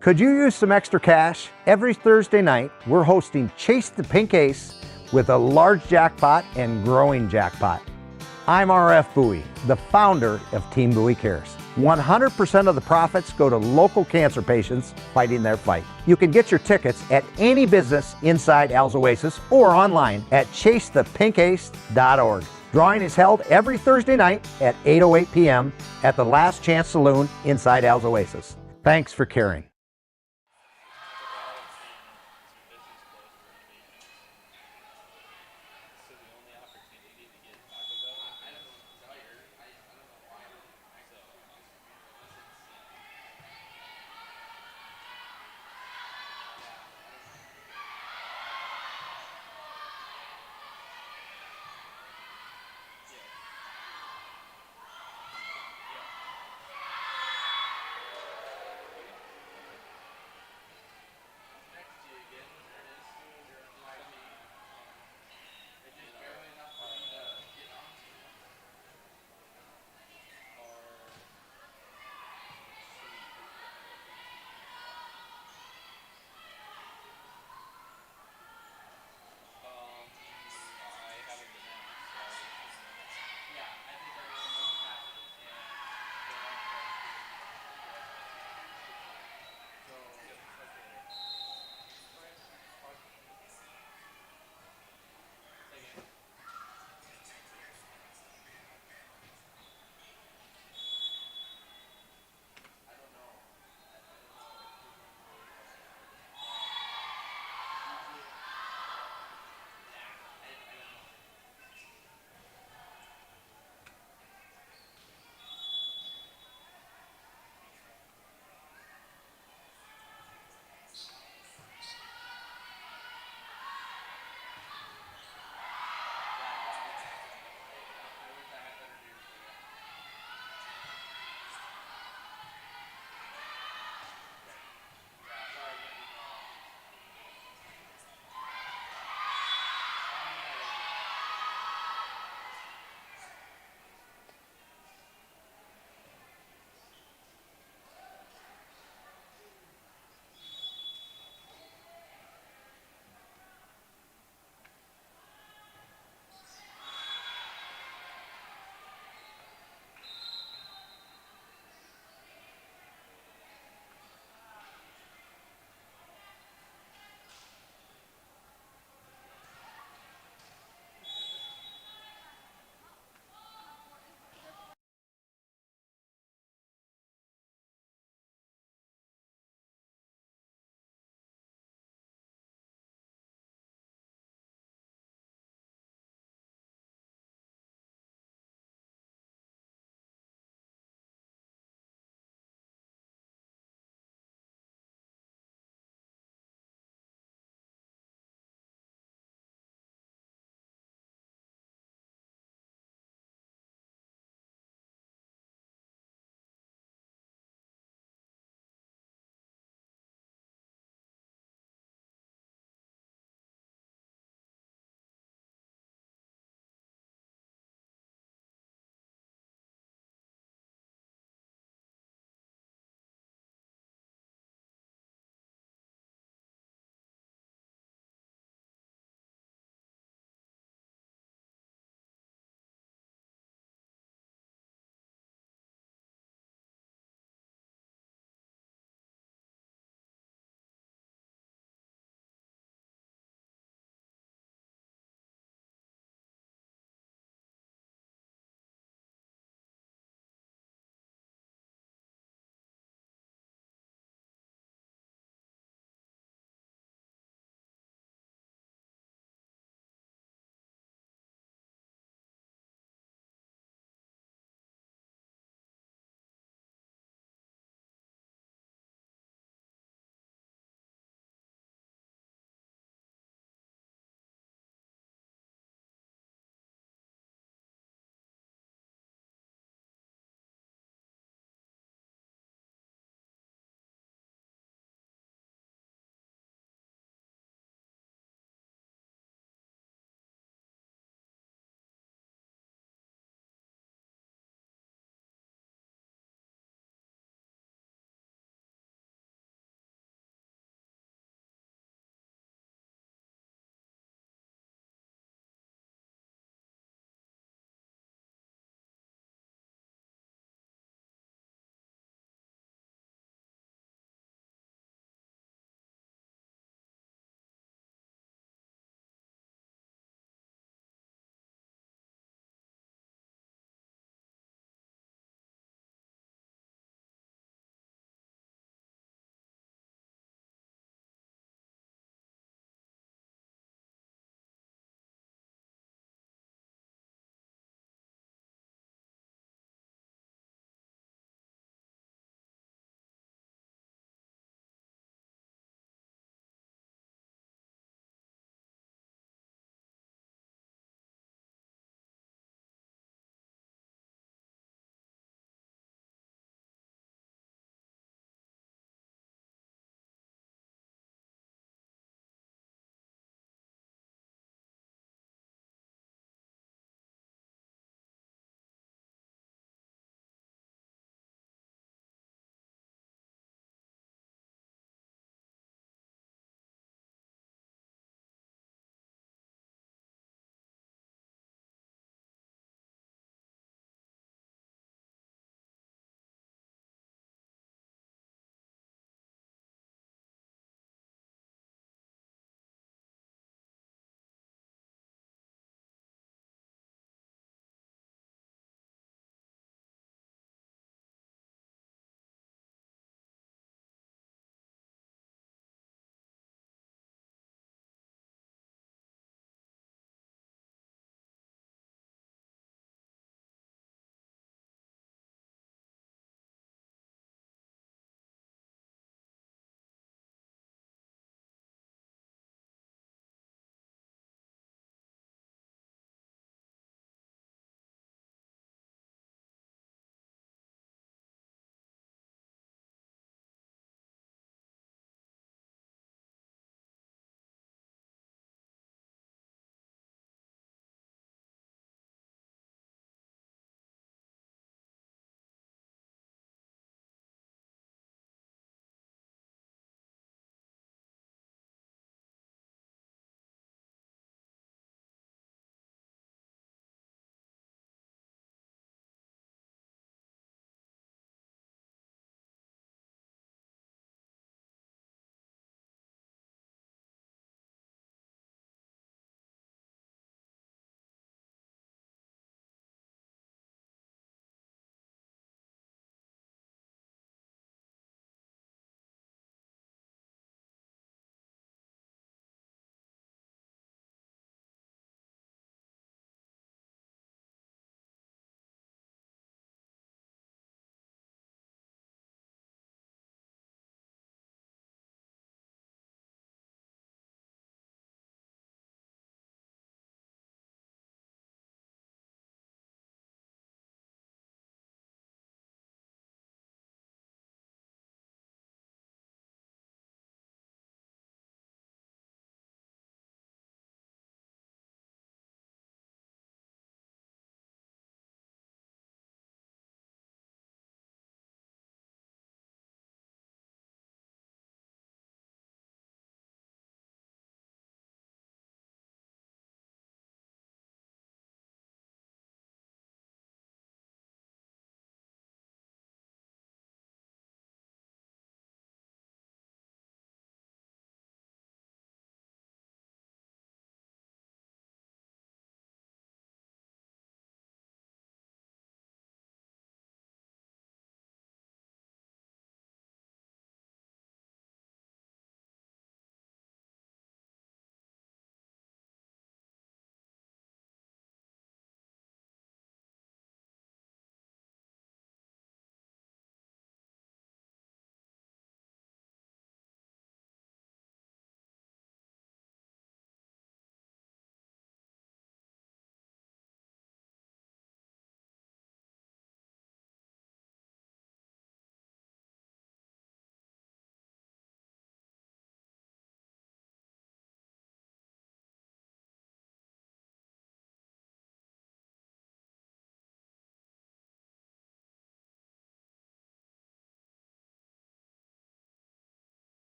Could you use some extra cash? Every Thursday night, we're hosting Chase the Pink Ace with a large jackpot and growing jackpot. I'm RF Bowie, the founder of Team Bowie Cares. 100% of the profits go to local cancer patients fighting their fight. You can get your tickets at any business inside Al's Oasis or online at chasethepinkace.org. Drawing is held every Thursday night at 8:08 p.m. at the Last Chance Saloon inside Al's Oasis. Thanks for caring.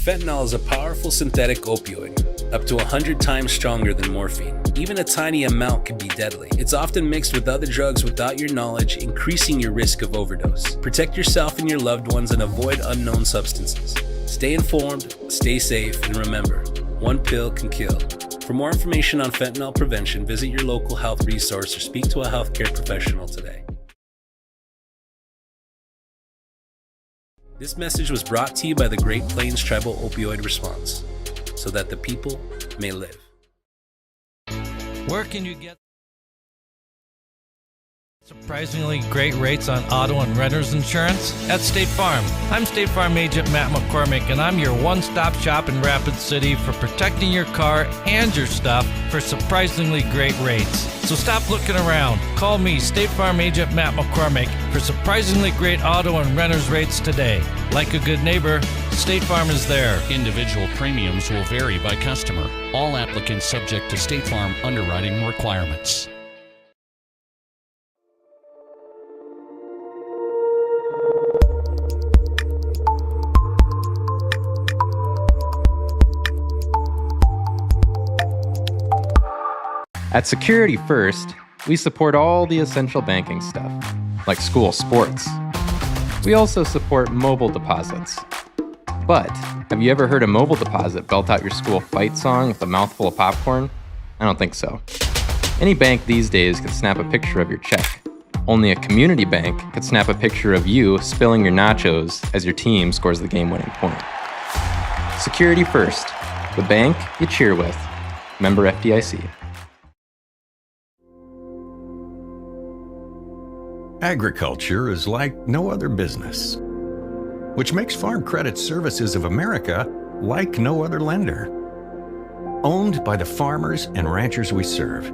Fentanyl is a powerful synthetic opioid, up to 100 times stronger than morphine. Even a tiny amount can be deadly. It's often mixed with other drugs without your knowledge, increasing your risk of overdose. Protect yourself and your loved ones and avoid unknown substances. Stay informed, stay safe, and remember, one pill can kill. For more information on fentanyl prevention, visit your local health resource or speak to a healthcare professional today. This message was brought to you by the Great Plains Tribal Opioid Response, so that the people may live. Where can you get surprisingly great rates on auto and renter's insurance? At State Farm. I'm State Farm Agent Matt McCormick, and I'm your one-stop shop in Rapid City for protecting your car and your stuff for surprisingly great rates. So stop looking around. Call me, State Farm Agent Matt McCormick, for surprisingly great auto and renter's rates today. Like a good neighbor, State Farm is there. Individual premiums will vary by customer. All applicants subject to State Farm underwriting requirements. At Security First, we support all the essential banking stuff, like school sports. We also support mobile deposits. But have you ever heard a mobile deposit belt out your school fight song with a mouthful of popcorn? I don't think so. Any bank these days could snap a picture of your check. Only a community bank could snap a picture of you spilling your nachos as your team scores the game-winning point. Security First, the bank you cheer with. Member FDIC. Agriculture is like no other business, which makes Farm Credit Services of America like no other lender. Owned by the farmers and ranchers we serve,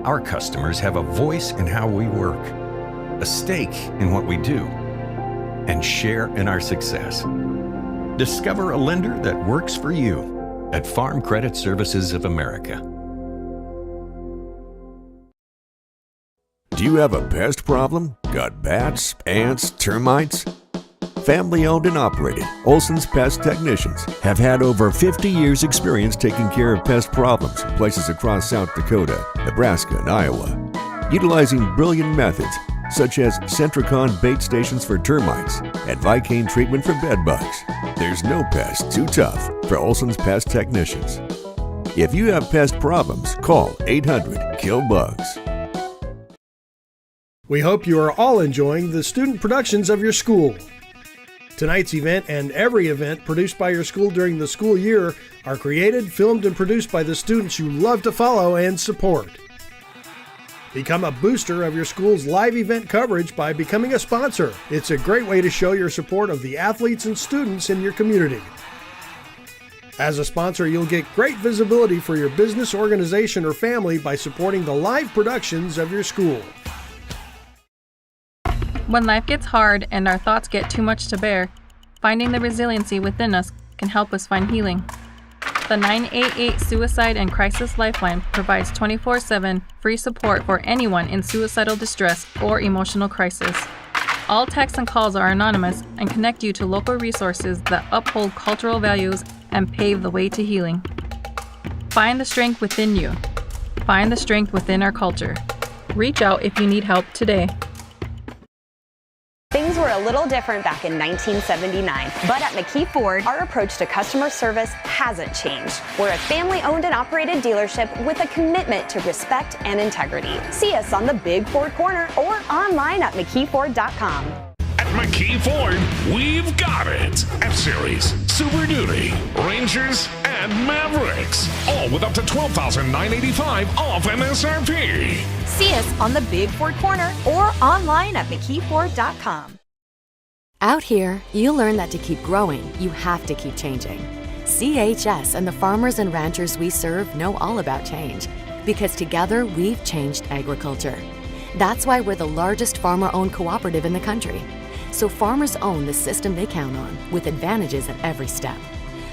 our customers have a voice in how we work, a stake in what we do, and share in our success. Discover a lender that works for you at Farm Credit Services of America. Do you have a pest problem? Got bats, ants, termites? Family owned and operated, Olson's Pest Technicians have had over 50 years experience taking care of pest problems in places across South Dakota, Nebraska, and Iowa. Utilizing brilliant methods such as Centricon bait stations for termites and Vicane treatment for bed bugs, there's no pest too tough for Olson's Pest Technicians. If you have pest problems, call 800-KILL-BUGS. We hope you are all enjoying the student productions of your school. Tonight's event and every event produced by your school during the school year are created, filmed, and produced by the students you love to follow and support. Become a booster of your school's live event coverage by becoming a sponsor. It's a great way to show your support of the athletes and students in your community. As a sponsor, you'll get great visibility for your business, organization, or family by supporting the live productions of your school. When life gets hard and our thoughts get too much to bear, finding the resiliency within us can help us find healing. The 988 Suicide and Crisis Lifeline provides 24/7 free support for anyone in suicidal distress or emotional crisis. All texts and calls are anonymous and connect you to local resources that uphold cultural values and pave the way to healing. Find the strength within you. Find the strength within our culture. Reach out if you need help today. Things were a little different back in 1979, but at McKee Ford, our approach to customer service hasn't changed. We're a family-owned and operated dealership with a commitment to respect and integrity. See us on the Big Ford Corner or online at McKeeFord.com. At McKee Ford, we've got it. F-Series, Super Duty, Rangers, and Mavericks. All with up to $12,985 off MSRP. See us on the Big Ford Corner or online at McKeeFord.com. Out here, you learn that to keep growing, you have to keep changing. CHS and the farmers and ranchers we serve know all about change, because together we've changed agriculture. That's why we're the largest farmer-owned cooperative in the country. So farmers own the system they count on, with advantages at every step.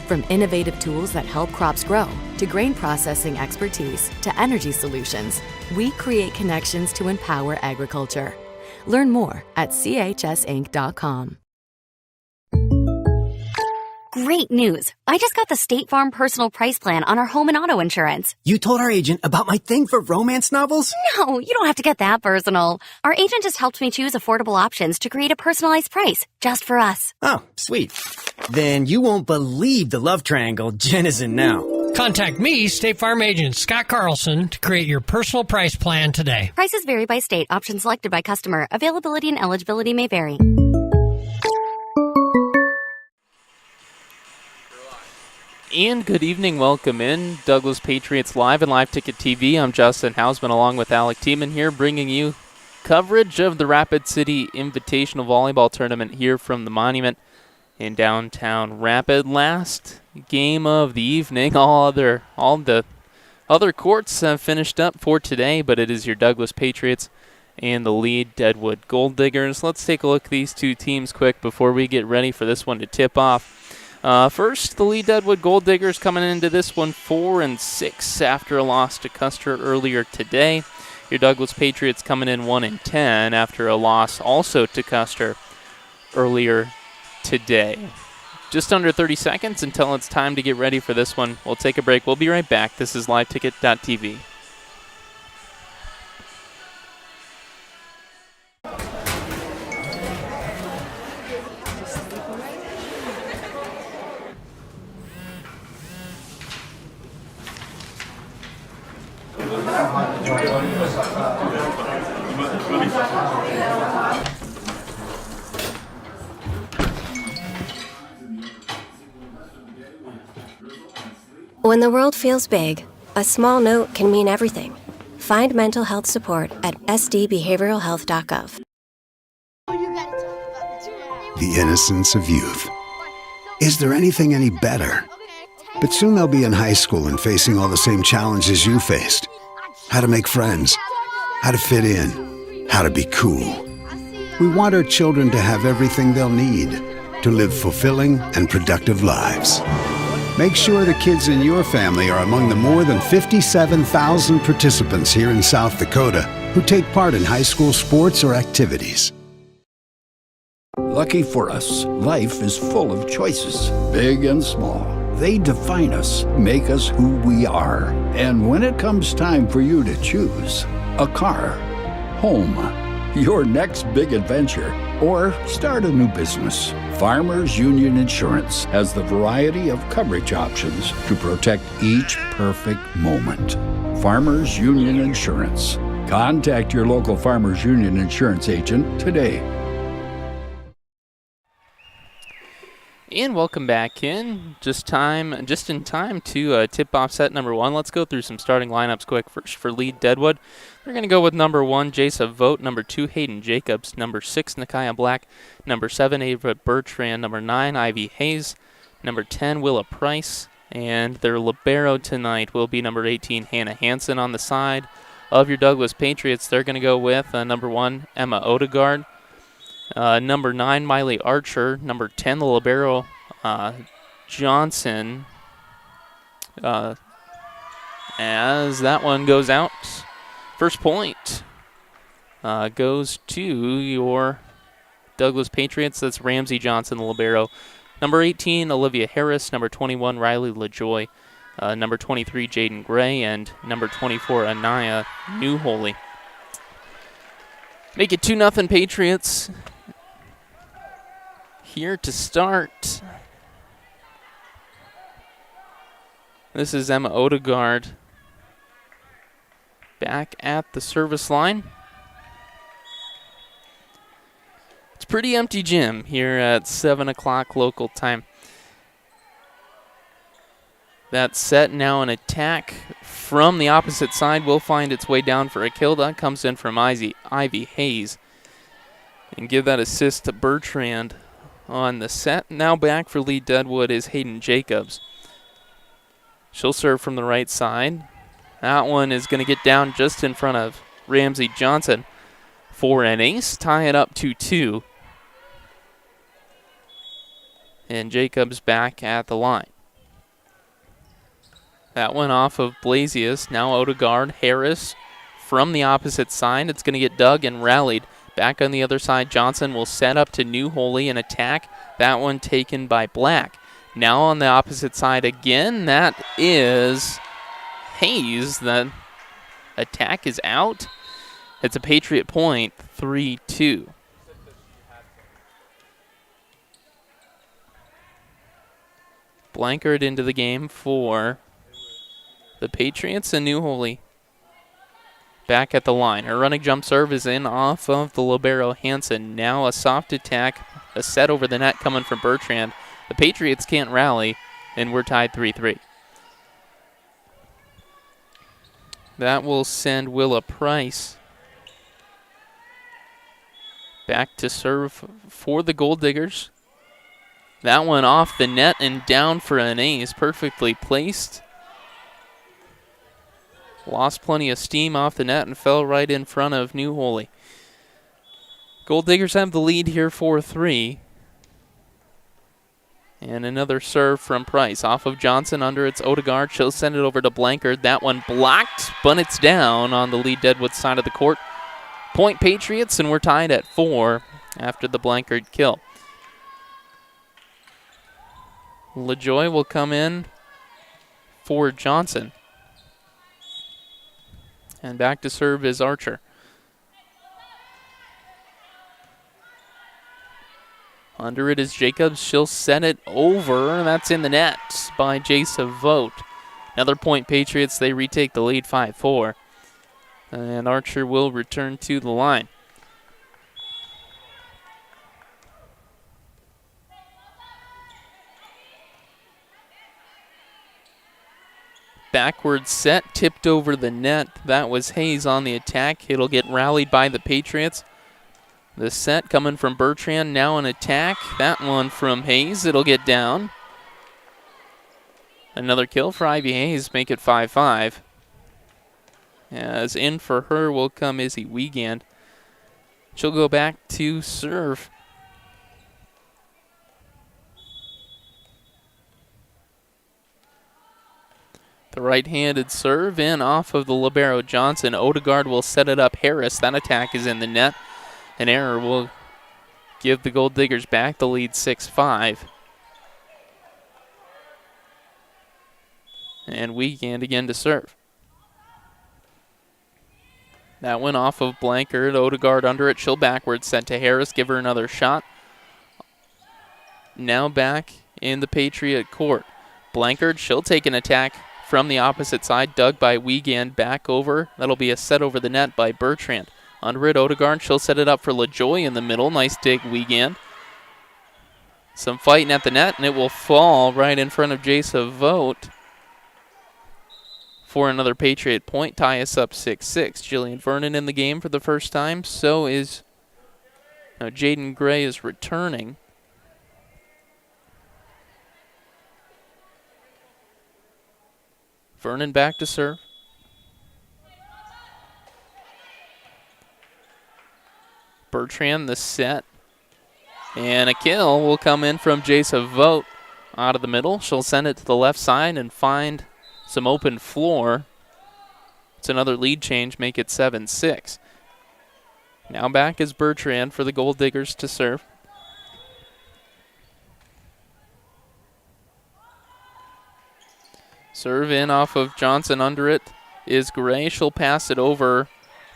From innovative tools that help crops grow, to grain processing expertise, to energy solutions, we create connections to empower agriculture. Learn more at chsinc.com. Great news. I just got the State Farm personal price plan on our home and auto insurance. You told our agent about my thing for romance novels? No, you don't have to get that personal. Our agent just helped me choose affordable options to create a personalized price just for us. Oh, sweet. Then you won't believe the love triangle Jen is in now. Contact me, State Farm agent Scott Carlson, to create your personal price plan today. Prices vary by state. Options selected by customer. Availability and eligibility may vary. And good evening, welcome in Douglas Patriots Live and Live Ticket TV. I'm Justin Hausman along with Alec Tiemann here bringing you coverage of the Rapid City Invitational Volleyball Tournament here from the Monument in downtown Rapid. Last game of the evening. All the other courts have finished up for today, but it is your Douglas Patriots and the lead Deadwood Golddigers. Let's take a look at these two teams quick before we get ready for this one to tip off. First, the lead Deadwood Golddigers coming into this one 4-6 after a loss to Custer earlier today. Your Douglas Patriots coming in 1-10 after a loss also to Custer earlier today. Just under 30 seconds until it's time to get ready for this one. We'll take a break. We'll be right back. This is liveticket.tv. When the world feels big, a small note can mean everything. Find mental health support at sdbehavioralhealth.gov. The innocence of youth. Is there anything any better? But soon they'll be in high school and facing all the same challenges you faced. How to make friends, how to fit in, how to be cool. We want our children to have everything they'll need to live fulfilling and productive lives. Make sure the kids in your family are among the more than 57,000 participants here in South Dakota who take part in high school sports or activities. Lucky for us, life is full of choices, big and small. They define us, make us who we are. And when it comes time for you to choose a car, home, your next big adventure, or start a new business, Farmers Union Insurance has the variety of coverage options to protect each perfect moment. Farmers Union Insurance. Contact your local Farmers Union Insurance agent today. And welcome back in. Just in time to tip off set number one. Let's go through some starting lineups quick. First for lead Deadwood, they're going to go with number 1, Jasa Vogt, number 2, Hayden Jacobs, number 6, Nakia Black, number 7, Ava Bertrand, number 9, Ivy Hayes, number 10, Willa Price, and their libero tonight will be number 18, Hannah Hansen. On the side of your Douglas Patriots, they're going to go with number 1, Emma Odegaard, number 9, Miley Archer. Number 10, the libero, Johnson. As that one goes out, first point goes to your Douglas Patriots. That's Ramsey Johnson, the libero. Number 18, Olivia Harris. Number 21, Riley LaJoy. Number 23, Jaden Gray. And number 24, Anaya Newholy. Make it 2-0 Patriots. Here to start. This is Emma Odegaard back at the service line. It's pretty empty gym here at 7 o'clock local time. That set now an attack from the opposite side will find its way down for a kill. That comes in from Ivy Hayes. And give that assist to Bertrand on the set. Now back for lead Deadwood is Hayden Jacobs. She'll serve from the right side. That one is going to get down just in front of Ramsey Johnson for an ace. Tie it up 2-2. And Jacobs back at the line. That one off of Blasius. Now Odegaard, Harris from the opposite side. It's going to get dug and rallied. Back on the other side, Johnson will set up to Newholy and attack. That one taken by Black. Now on the opposite side again, that is Hayes. That attack is out. It's a Patriot point, 3-2. Blankard into the game for the Patriots, and New Holy back at the line. Her running jump serve is in off of the libero Hansen. Now a soft attack, a set over the net coming from Bertrand. The Patriots can't rally, and we're tied 3-3. That will send Willa Price back to serve for the Golddigers. That one off the net and down for an ace, perfectly placed. Lost plenty of steam off the net and fell right in front of New Holy. Golddigers have the lead here 4-3. And another serve from Price. Off of Johnson, under it's Odegaard. She'll send it over to Blankard. That one blocked, but it's down on the lead Deadwood side of the court. Point Patriots, and we're tied at 4 after the Blankard kill. LaJoy will come in for Johnson. And back to serve is Archer. Under it is Jacobs. She'll set it over, and that's in the net by Jason Vogt. Another point Patriots. They retake the lead 5-4. And Archer will return to the line. Backward set, tipped over the net. That was Hayes on the attack. It'll get rallied by the Patriots. The set coming from Bertrand, now an attack. That one from Hayes, it'll get down. Another kill for Ivy Hayes, make it 5-5. As in for her will come Izzy Wiegand. She'll go back to serve. The right-handed serve in off of the libero Johnson. Odegaard will set it up Harris. That attack is in the net. An error will give the Golddigers back the lead 6-5. And Wiegand again to serve. That went off of Blankard. Odegaard under it. She'll backwards, sent to Harris. Give her another shot. Now back in the Patriot court. Blankard, she'll take an attack from the opposite side. Dug by Wiegand back over. That'll be a set over the net by Bertrand. Under it, Odegaard. She'll set it up for LaJoy in the middle. Nice dig, Wiegand. Some fighting at the net, and it will fall right in front of Jason Vogt for another Patriot point. Tie us up 6-6. Jillian Vernon in the game for the first time. So is Jaden Gray is returning. Vernon back to serve. Bertrand the set. And a kill will come in from Jason Vogt out of the middle. She'll send it to the left side and find some open floor. It's another lead change, make it 7-6. Now back is Bertrand for the Golddigers to serve. Serve in off of Johnson. Under it is Gray. She'll pass it over.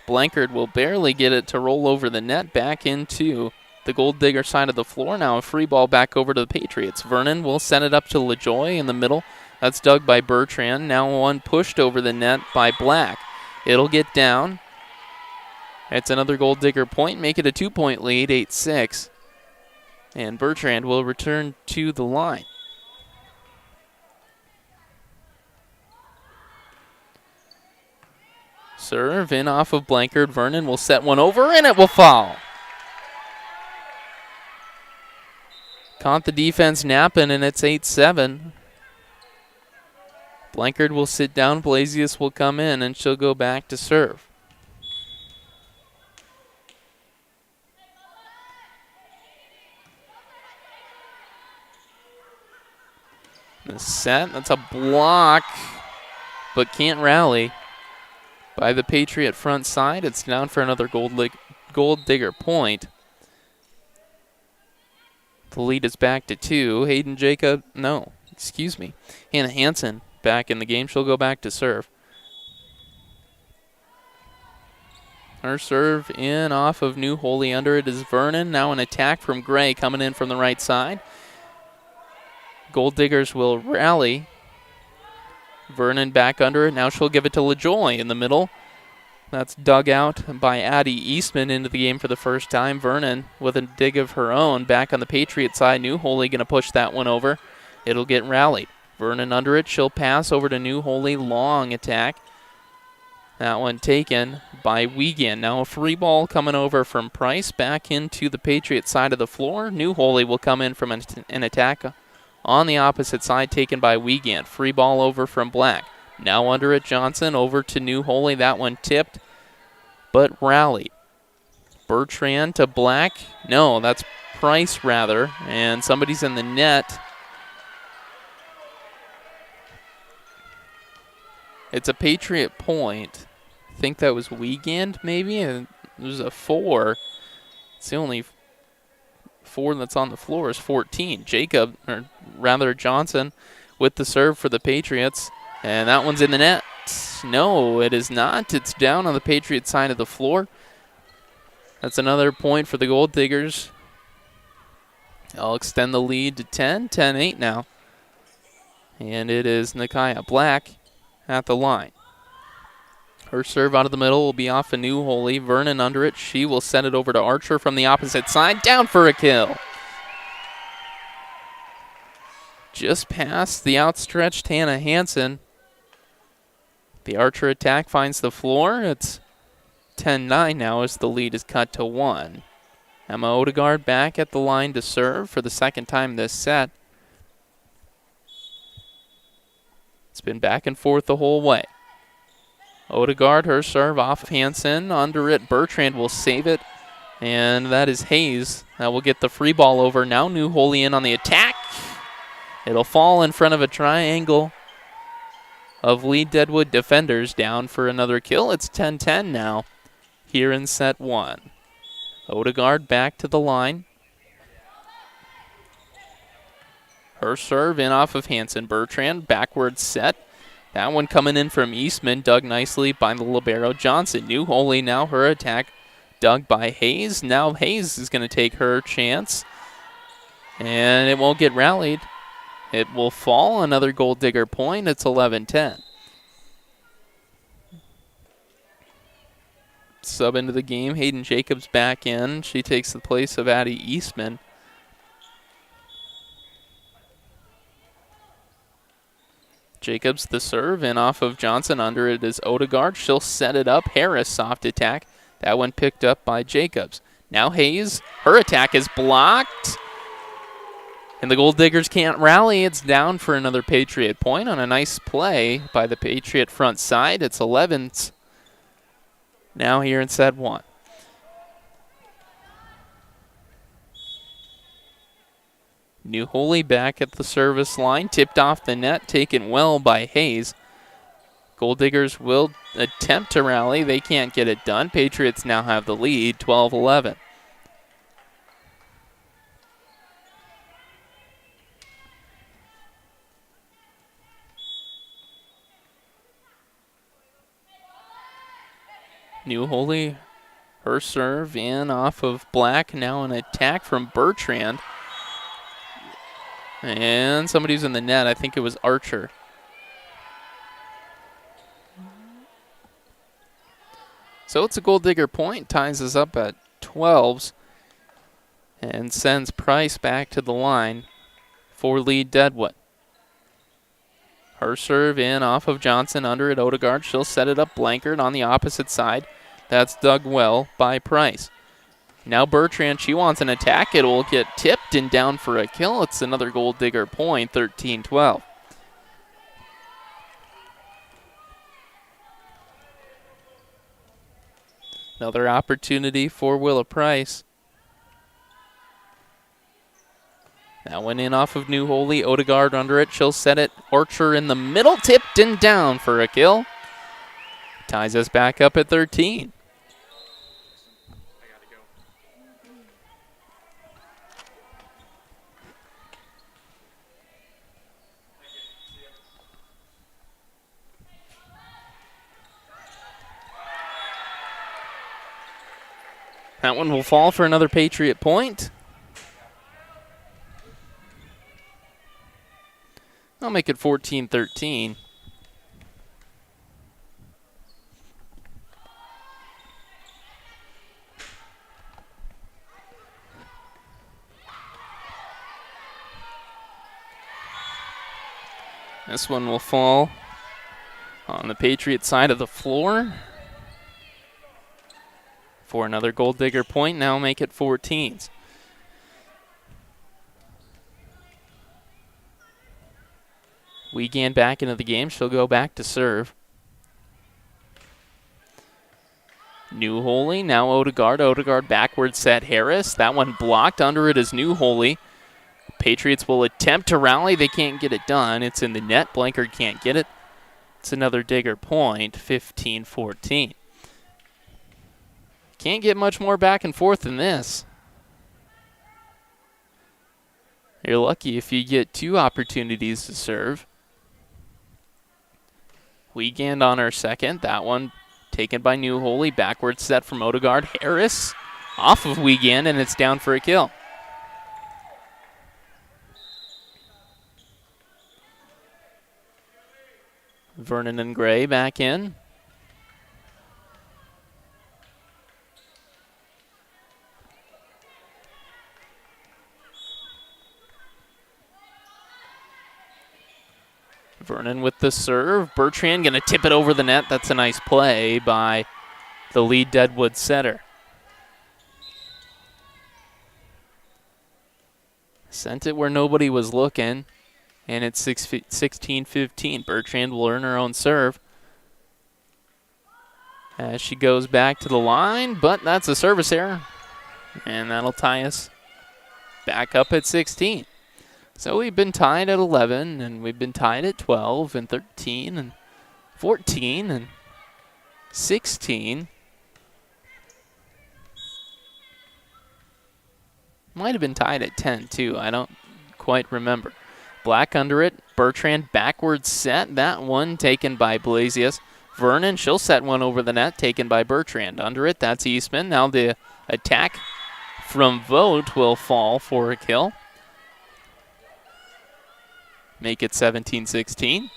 Blankard will barely get it to roll over the net back into the Golddigger side of the floor. Now a free ball back over to the Patriots. Vernon will send it up to LaJoy in the middle. That's dug by Bertrand. Now one pushed over the net by Black. It'll get down. It's another Golddigger point. Make it a 2-point lead, 8-6. And Bertrand will return to the line. Serve in off of Blankard. Vernon will set one over, and it will fall. Caught the defense napping, and it's 8-7. Blankard will sit down. Blasius will come in, and she'll go back to serve. The set, that's a block, but can't rally by the Patriot front side. It's down for another Golddigger point. The lead is back to 2. Hannah Hansen back in the game. She'll go back to serve. Her serve in off of New Holy. Under it is Vernon. Now an attack from Gray coming in from the right side. Golddigers will rally. Vernon back under it. Now she'll give it to LaJoy in the middle. That's dug out by Addie Eastman into the game for the first time. Vernon with a dig of her own back on the Patriot side. New Holy going to push that one over. It'll get rallied. Vernon under it. She'll pass over to New Holy. Long attack. That one taken by Wiegand. Now a free ball coming over from Price back into the Patriot side of the floor. New Holy will come in from an attack on the opposite side taken by Wiegand. Free ball over from Black. Now under it, Johnson over to New Holy. That one tipped, but rallied. Bertrand to Black. No, that's Price rather, and somebody's in the net. It's a Patriot point. I think that was Wiegand, maybe? And there's a 4. It's the only 4 that's on the floor is 14. Johnson with the serve for the Patriots. And that one's in the net. No, it is not. It's down on the Patriot side of the floor. That's another point for the Golddigers. I'll extend the lead to 10. 10-8 now. And it is Nakaya Black at the line. Her serve out of the middle will be off a New Holy. Vernon under it. She will send it over to Archer from the opposite side. Down for a kill. Just past the outstretched Hannah Hansen. The Archer attack finds the floor. It's 10-9 now as the lead is cut to 1. Emma Odegaard back at the line to serve for the second time this set. It's been back and forth the whole way. Odegaard, her serve off of Hansen. Under it, Bertrand will save it. And that is Hayes. That will get the free ball over. Now New Holy in on the attack. It'll fall in front of a triangle of Lee Deadwood defenders. Down for another kill. It's 10-10 now here in set 1. Odegaard back to the line. Her serve in off of Hansen. Bertrand, backward set. That one coming in from Eastman, dug nicely by the libero Johnson. New Holy now her attack, dug by Hayes. Now Hayes is going to take her chance. And it won't get rallied. It will fall. Another Golddigger point. It's 11-10. Sub into the game. Hayden Jacobs back in. She takes the place of Addie Eastman. Jacobs the serve and off of Johnson. Under it is Odegaard. She'll set it up. Harris soft attack. That one picked up by Jacobs. Now Hayes. Her attack is blocked. And the Golddigers can't rally. It's down for another Patriot point on a nice play by the Patriot front side. It's 11s now here in set 1. New Holy back at the service line. Tipped off the net. Taken well by Hayes. Golddigers will attempt to rally. They can't get it done. Patriots now have the lead, 12-11. New Holy, her serve in off of Black. Now an attack from Bertrand. And somebody's in the net. I think it was Archer. So it's a Golddigger point. Ties us up at 12s. And sends Price back to the line for lead Deadwood. Her serve in off of Johnson. Under it, Odegaard. She'll set it up Blankard on the opposite side. That's dug well by Price. Now Bertrand, she wants an attack. It will get tipped and down for a kill. It's another Golddigger point, 13-12. Another opportunity for Willa Price. That went in off of New Holy. Odegaard under it. She'll set it. Archer in the middle. Tipped and down for a kill. Ties us back up at 13. That one will fall for another Patriot point. I'll make it 14-13. This one will fall on the Patriot side of the floor for another Golddigger point. Now make it 14s. Wiegand back into the game. She'll go back to serve. New Holy, now Odegaard. Odegaard backward set Harris. That one blocked. Under it is New Holy. Patriots will attempt to rally. They can't get it done. It's in the net. Blankard can't get it. It's another Digger point, 15-14. Can't get much more back and forth than this. You're lucky if you get 2 opportunities to serve. Wiegand on her second. That one taken by New Holy. Backward set from Odegaard. Harris off of Wiegand, and it's down for a kill. Vernon and Gray back in. Vernon with the serve. Bertrand going to tip it over the net. That's a nice play by the lead Deadwood setter. Sent it where nobody was looking. And it's 16-15. Bertrand will earn her own serve as she goes back to the line, but that's a service error. And that'll tie us back up at 16. So we've been tied at 11, and we've been tied at 12, and 13, and 14, and 16. Might have been tied at 10, too. I don't quite remember. Black under it. Bertrand backwards set. That one taken by Blasius. Vernon, she'll set one over the net, taken by Bertrand. Under it, that's Eastman. Now the attack from Vogt will fall for a kill. Make it 17-16.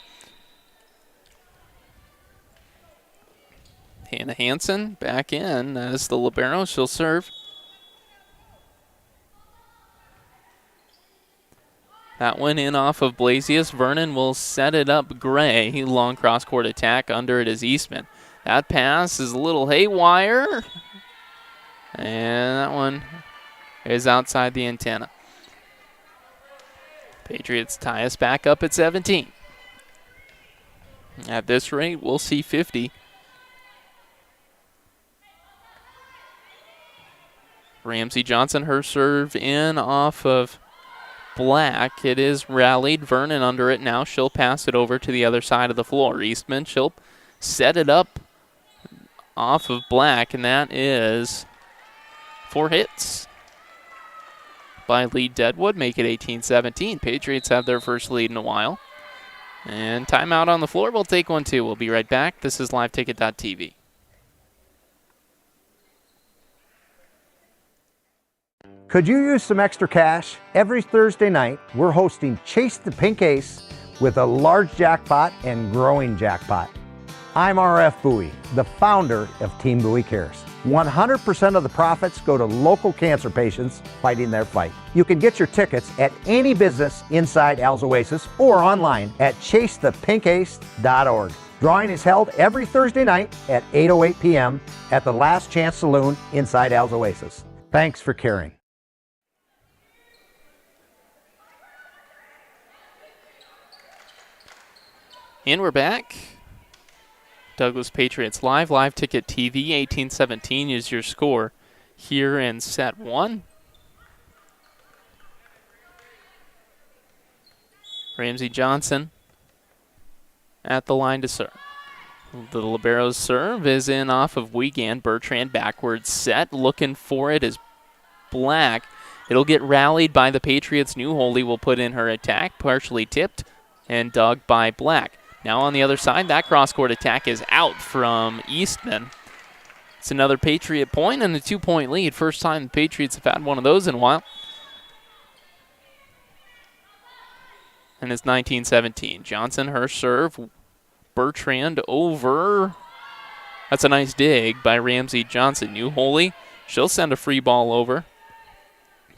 Hannah Hansen back in as the libero. She'll serve. That one in off of Blasius. Vernon will set it up Gray. Long cross-court attack. Under it is Eastman. That pass is a little haywire. And that one is outside the antenna. Patriots tie us back up at 17. At this rate, we'll see 50. Ramsey Johnson, her serve in off of Black. It is rallied. Vernon under it now. She'll pass it over to the other side of the floor. Eastman, she'll set it up off of Black, and that is 4 hits by lead Deadwood. Make it 18-17. Patriots have their first lead in a while. And timeout on the floor. We'll take one, too. We'll be right back. This is liveticket.tv. Could you use some extra cash? Every Thursday night, we're hosting Chase the Pink Ace with a large jackpot and growing jackpot. I'm RF Bowie, the founder of Team Bowie Cares. 100% of the profits go to local cancer patients fighting their fight. You can get your tickets at any business inside Al's Oasis or online at chasethepinkace.org. Drawing is held every Thursday night at 8:08 p.m. at the Last Chance Saloon inside Al's Oasis. Thanks for caring. And we're back. Douglas Patriots live ticket TV. 18-17 is your score here in set 1. Ramsey Johnson at the line to serve. The libero's serve is in off of Wiegand. Bertrand backwards set. Looking for it is Black. It'll get rallied by the Patriots. New Holy will put in her attack. Partially tipped and dug by Black. Now on the other side, that cross-court attack is out from Eastman. It's another Patriot point and a 2-point lead. First time the Patriots have had one of those in a while. And it's 19-17. Johnson, her serve. Bertrand over. That's a nice dig by Ramsey Johnson. New Holy, she'll send a free ball over.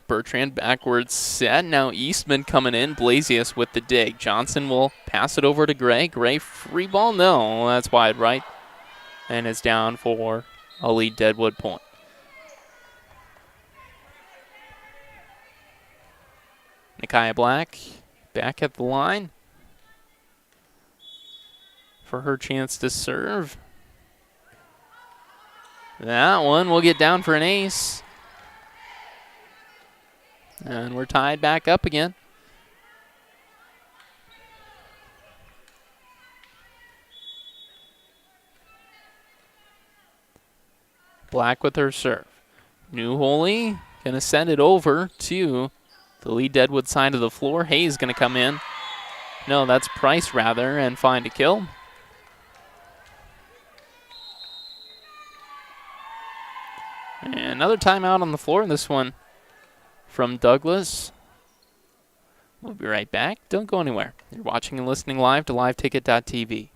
Bertrand backwards set. Now Eastman coming in. Blasius with the dig. Johnson will pass it over to Gray. Gray free ball. No, that's wide right. And it's down for a lead Deadwood point. Nakia Black back at the line for her chance to serve. That one will get down for an ace. And we're tied back up again. Black with her serve. New Holy going to send it over to the lead Deadwood side of the floor. Hayes going to come in. No, that's Price rather, and find a kill. And another timeout on the floor. This one from Douglas. We'll be right back. Don't go anywhere. You're watching and listening live to liveticket.tv.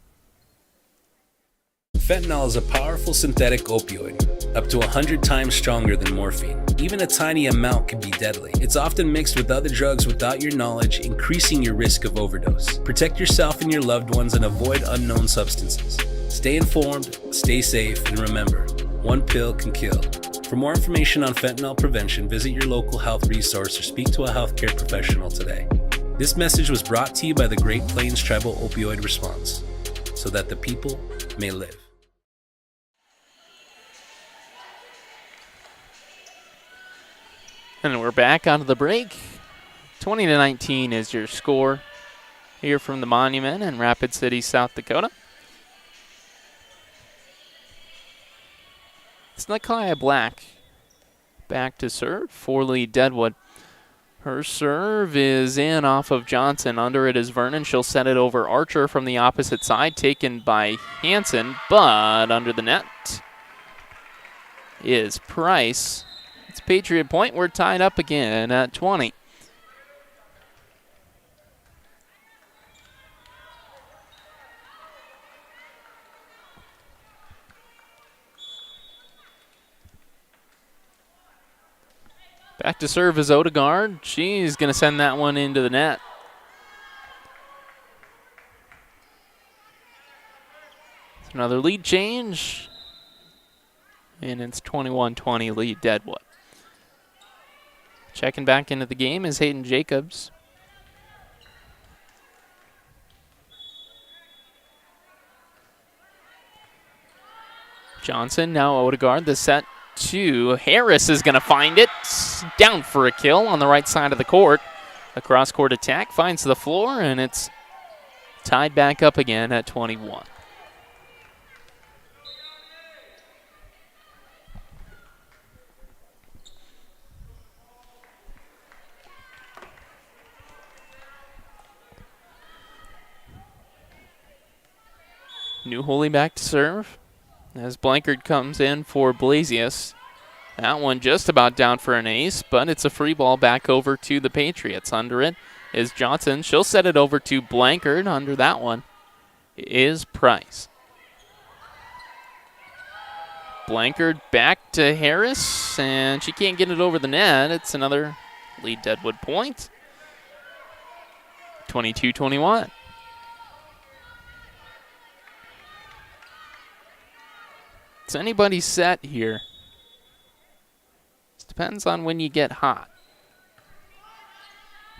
Fentanyl is a powerful synthetic opioid, up to 100 times stronger than morphine. Even a tiny amount can be deadly. It's often mixed with other drugs without your knowledge, increasing your risk of overdose. Protect yourself and your loved ones and avoid unknown substances. Stay informed, stay safe, and remember, one pill can kill. For more information on fentanyl prevention, visit your local health resource or speak to a healthcare professional today. This message was brought to you by the Great Plains Tribal Opioid Response, so that the people may live. And we're back onto the break. 20-19 is your score here from the Monument in Rapid City, South Dakota. It's Nakia Black back to serve for lead Deadwood. Her serve is in off of Johnson. Under it is Vernon. She'll set it over Archer from the opposite side, taken by Hansen, but under the net is Price. It's Patriot point. We're tied up again at 20. Back to serve is Odegaard. She's going to send that one into the net. It's another lead change. And it's 21-20 lead Deadwood. Checking back into the game is Hayden Jacobs. Johnson, now Odegaard, the set to Harris is going to find it. Down for a kill on the right side of the court. A cross-court attack finds the floor, and it's tied back up again at 21. New Holy back to serve as Blankard comes in for Blasius. That one just about down for an ace, but it's a free ball back over to the Patriots. Under it is Johnson. She'll set it over to Blankard. Under that one is Price. Blankard back to Harris, and she can't get it over the net. It's another lead Deadwood point. 22-21. It's anybody's set here. It depends on when you get hot.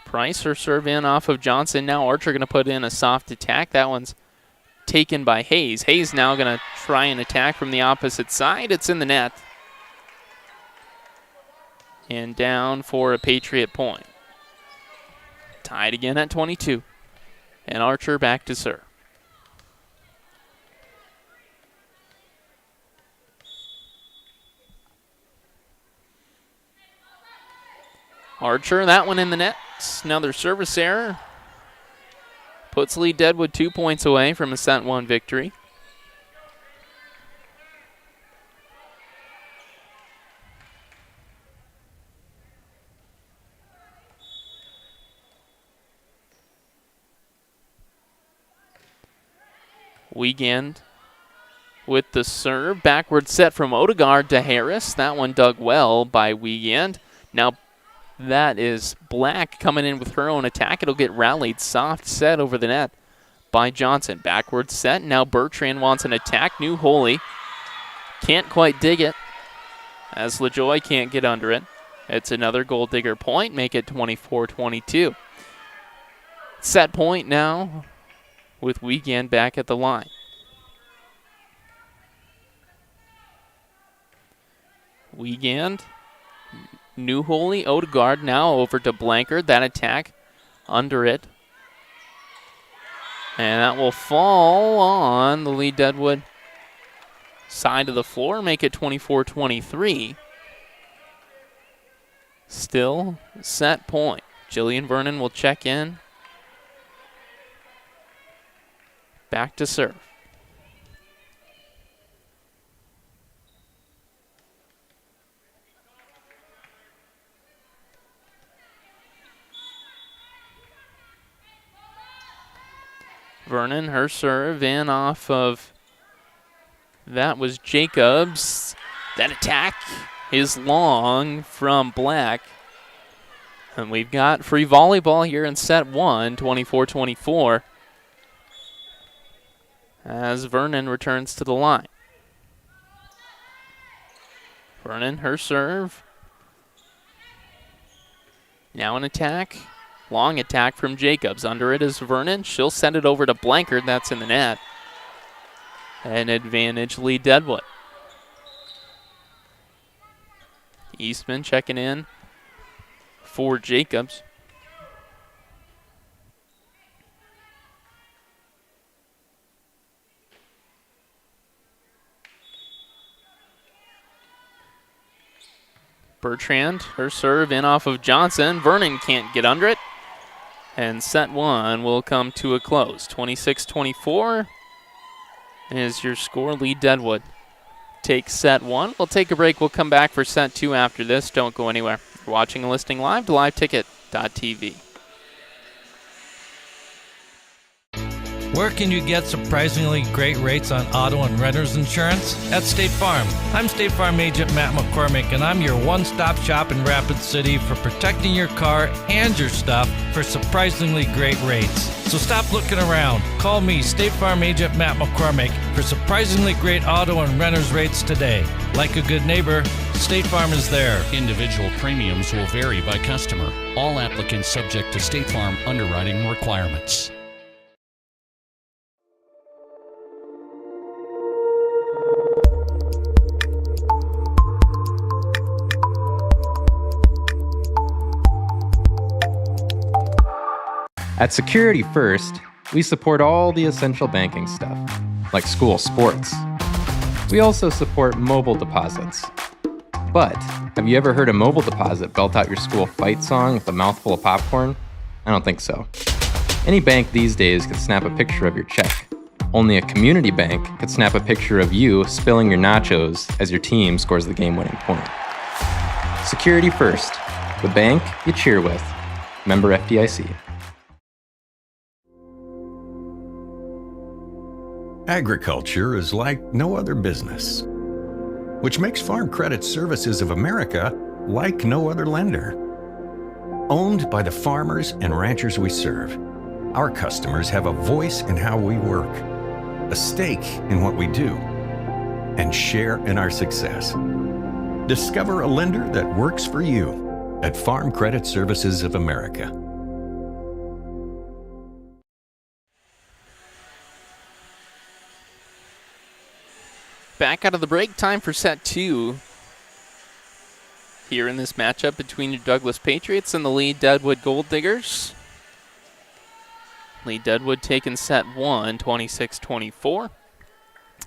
Price, her serve in off of Johnson. Now Archer going to put in a soft attack. That one's taken by Hayes. Hayes now going to try and attack from the opposite side. It's in the net. And down for a Patriot point. Tied again at 22. And Archer back to serve. Archer, that one in the net. Another service error. Puts lead Deadwood 2 points away from a set 1 victory. Weekend with the serve. Backward set from Odegaard to Harris. That one dug well by Weekend. Now that is Black coming in with her own attack. It'll get rallied. Soft set over the net by Johnson. Backward set. Now Bertrand wants an attack. New Holy can't quite dig it as LaJoy can't get under it. It's another Gold Digger point. Make it 24-22. Set point now with Weekend back at the line. Weekend. New Holy. Odegaard now over to Blankard. That attack under it. And that will fall on the Lee Deadwood side of the floor. Make it 24-23. Still set point. Jillian Vernon will check in. Back to serve. Vernon, her serve in off of, that was Jacobs. That attack is long from Black. And we've got free volleyball here in set one, 24-24. As Vernon returns to the line. Vernon, her serve. Now an attack. Long attack from Jacobs. Under it is Vernon. She'll send it over to Blankard. That's in the net. An advantage Lee Deadwood. Eastman checking in for Jacobs. Bertrand, her serve in off of Johnson. Vernon can't get under it. And set one will come to a close. 26-24 is your score. Lee Deadwood takes set one. We'll take a break. We'll come back for set two after this. Don't go anywhere. You're watching and listening live to liveticket.tv. Where can you get surprisingly great rates on auto and renter's insurance? At State Farm. I'm State Farm Agent Matt McCormick, and I'm your one-stop shop in Rapid City for protecting your car and your stuff for surprisingly great rates. So stop looking around. Call me, State Farm Agent Matt McCormick, for surprisingly great auto and renter's rates today. Like a good neighbor, State Farm is there. Individual premiums will vary by customer. All applicants subject to State Farm underwriting requirements. At Security First, we support all the essential banking stuff, like school sports. We also support mobile deposits. But have you ever heard a mobile deposit belt out your school fight song with a mouthful of popcorn? I don't think so. Any bank these days could snap a picture of your check. Only a community bank could snap a picture of you spilling your nachos as your team scores the game-winning point. Security First, the bank you cheer with. Member FDIC. Agriculture is like no other business, which makes Farm Credit Services of America like no other lender. Owned by the farmers and ranchers we serve, our customers have a voice in how we work, a stake in what we do, and share in our success. Discover a lender that works for you at Farm Credit Services of America. Back out of the break, time for set two. Here in this matchup between your Douglas Patriots and the Lee Deadwood Golddigers. Lee Deadwood taking set one, 26-24.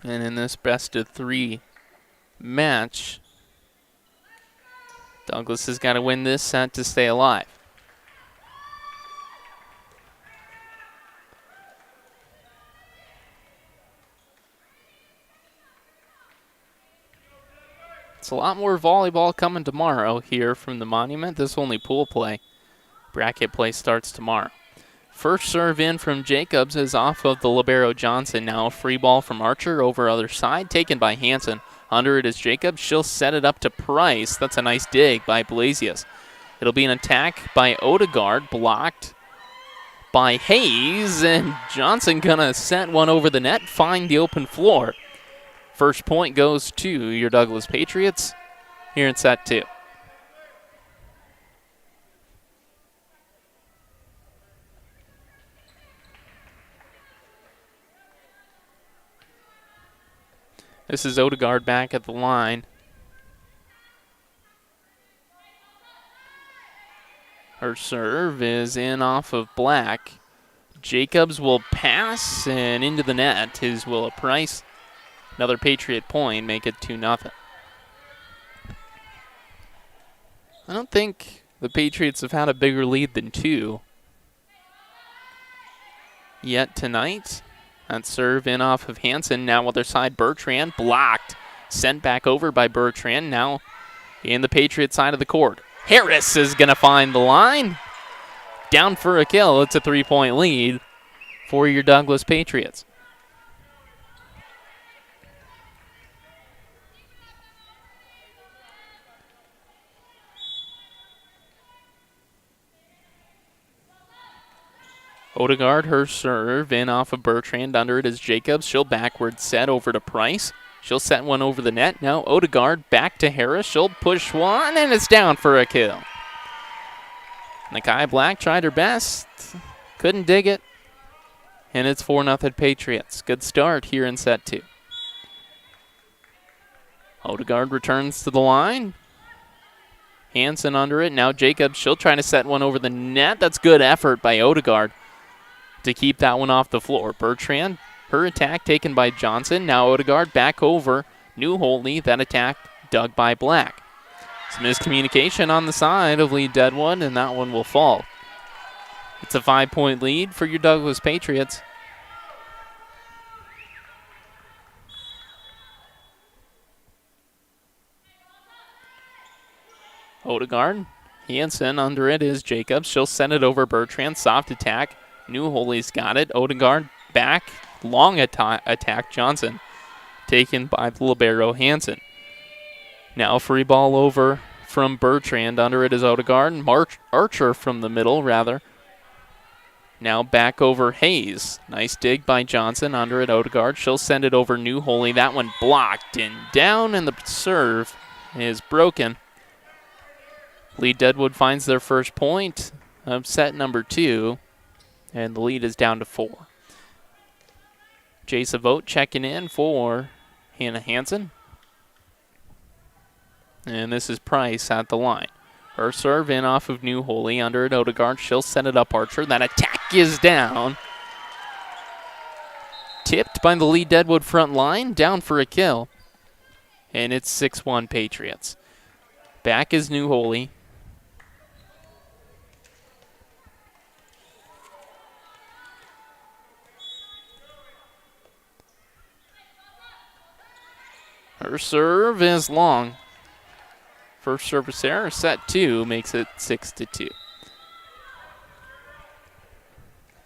And in this best of three match, Douglas has got to win this set to stay alive. It's a lot more volleyball coming tomorrow here from the Monument. This only pool play. Bracket play starts tomorrow. First serve in from Jacobs is off of the libero Johnson. Now a free ball from Archer over other side, taken by Hansen. Under it is Jacobs. She'll set it up to Price. That's a nice dig by Blasius. It'll be an attack by Odegaard, blocked by Hayes, and Johnson gonna set one over the net, find the open floor. First point goes to your Douglas Patriots here in set 2. This is Odegaard back at the line. Her serve is in off of Black. Jacobs will pass and into the net is Willa Price. Another Patriot point, make it 2-0. I don't think the Patriots have had a bigger lead than 2 yet tonight. That serve in off of Hansen. Now other side, Bertrand blocked. Sent back over by Bertrand. Now in the Patriot side of the court. Harris is going to find the line. Down for a kill. It's a 3-point lead for your Douglas Patriots. Odegaard, her serve in off of Bertrand. Under it is Jacobs. She'll backward set over to Price. She'll set one over the net. Now Odegaard back to Harris. She'll push one, and it's down for a kill. Nakai Black tried her best. Couldn't dig it. And it's 4-0 Patriots. Good start here in set 2. Odegaard returns to the line. Hansen under it. Now Jacobs. She'll try to set one over the net. That's good effort by Odegaard to keep that one off the floor. Bertrand, her attack taken by Johnson. Now Odegaard back over New Holy. That attack dug by Black. Some miscommunication on the side of Lee Deadwood, and that one will fall. It's a 5-point lead for your Douglas Patriots. Odegaard, Hansen under it is Jacobs. She'll send it over Bertrand. Soft attack. New Holy's got it. Odegaard back. Long attack. Johnson taken by the libero Hansen. Now free ball over from Bertrand. Under it is Odegaard. Archer from the middle, rather. Now back over Hayes. Nice dig by Johnson. Under it, Odegaard. She'll send it over New Holy. That one blocked and down, and the serve is broken. Lee Deadwood finds their first point of set number 2, and the lead is down to 4. Jay Savote checking in for Hannah Hansen. And this is Price at the line. Her serve in off of New Holy. Under it, Odegaard. She'll send it up Archer. That attack is down. Tipped by the Lee Deadwood front line. Down for a kill. And it's 6-1 Patriots. Back is New Holy. Her serve is long. First service error, set 2, makes it 6-2.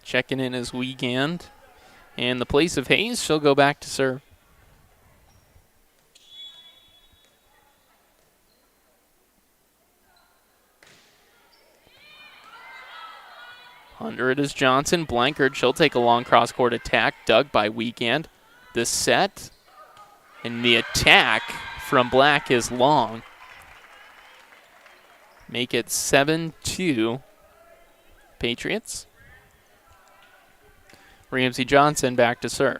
Checking in is Wiegand. In the place of Hayes, she'll go back to serve. Under it is Johnson. Blankard, she'll take a long cross-court attack, dug by Wiegand. The set and the attack from Black is long. Make it 7-2 Patriots. Ramsey Johnson back to serve.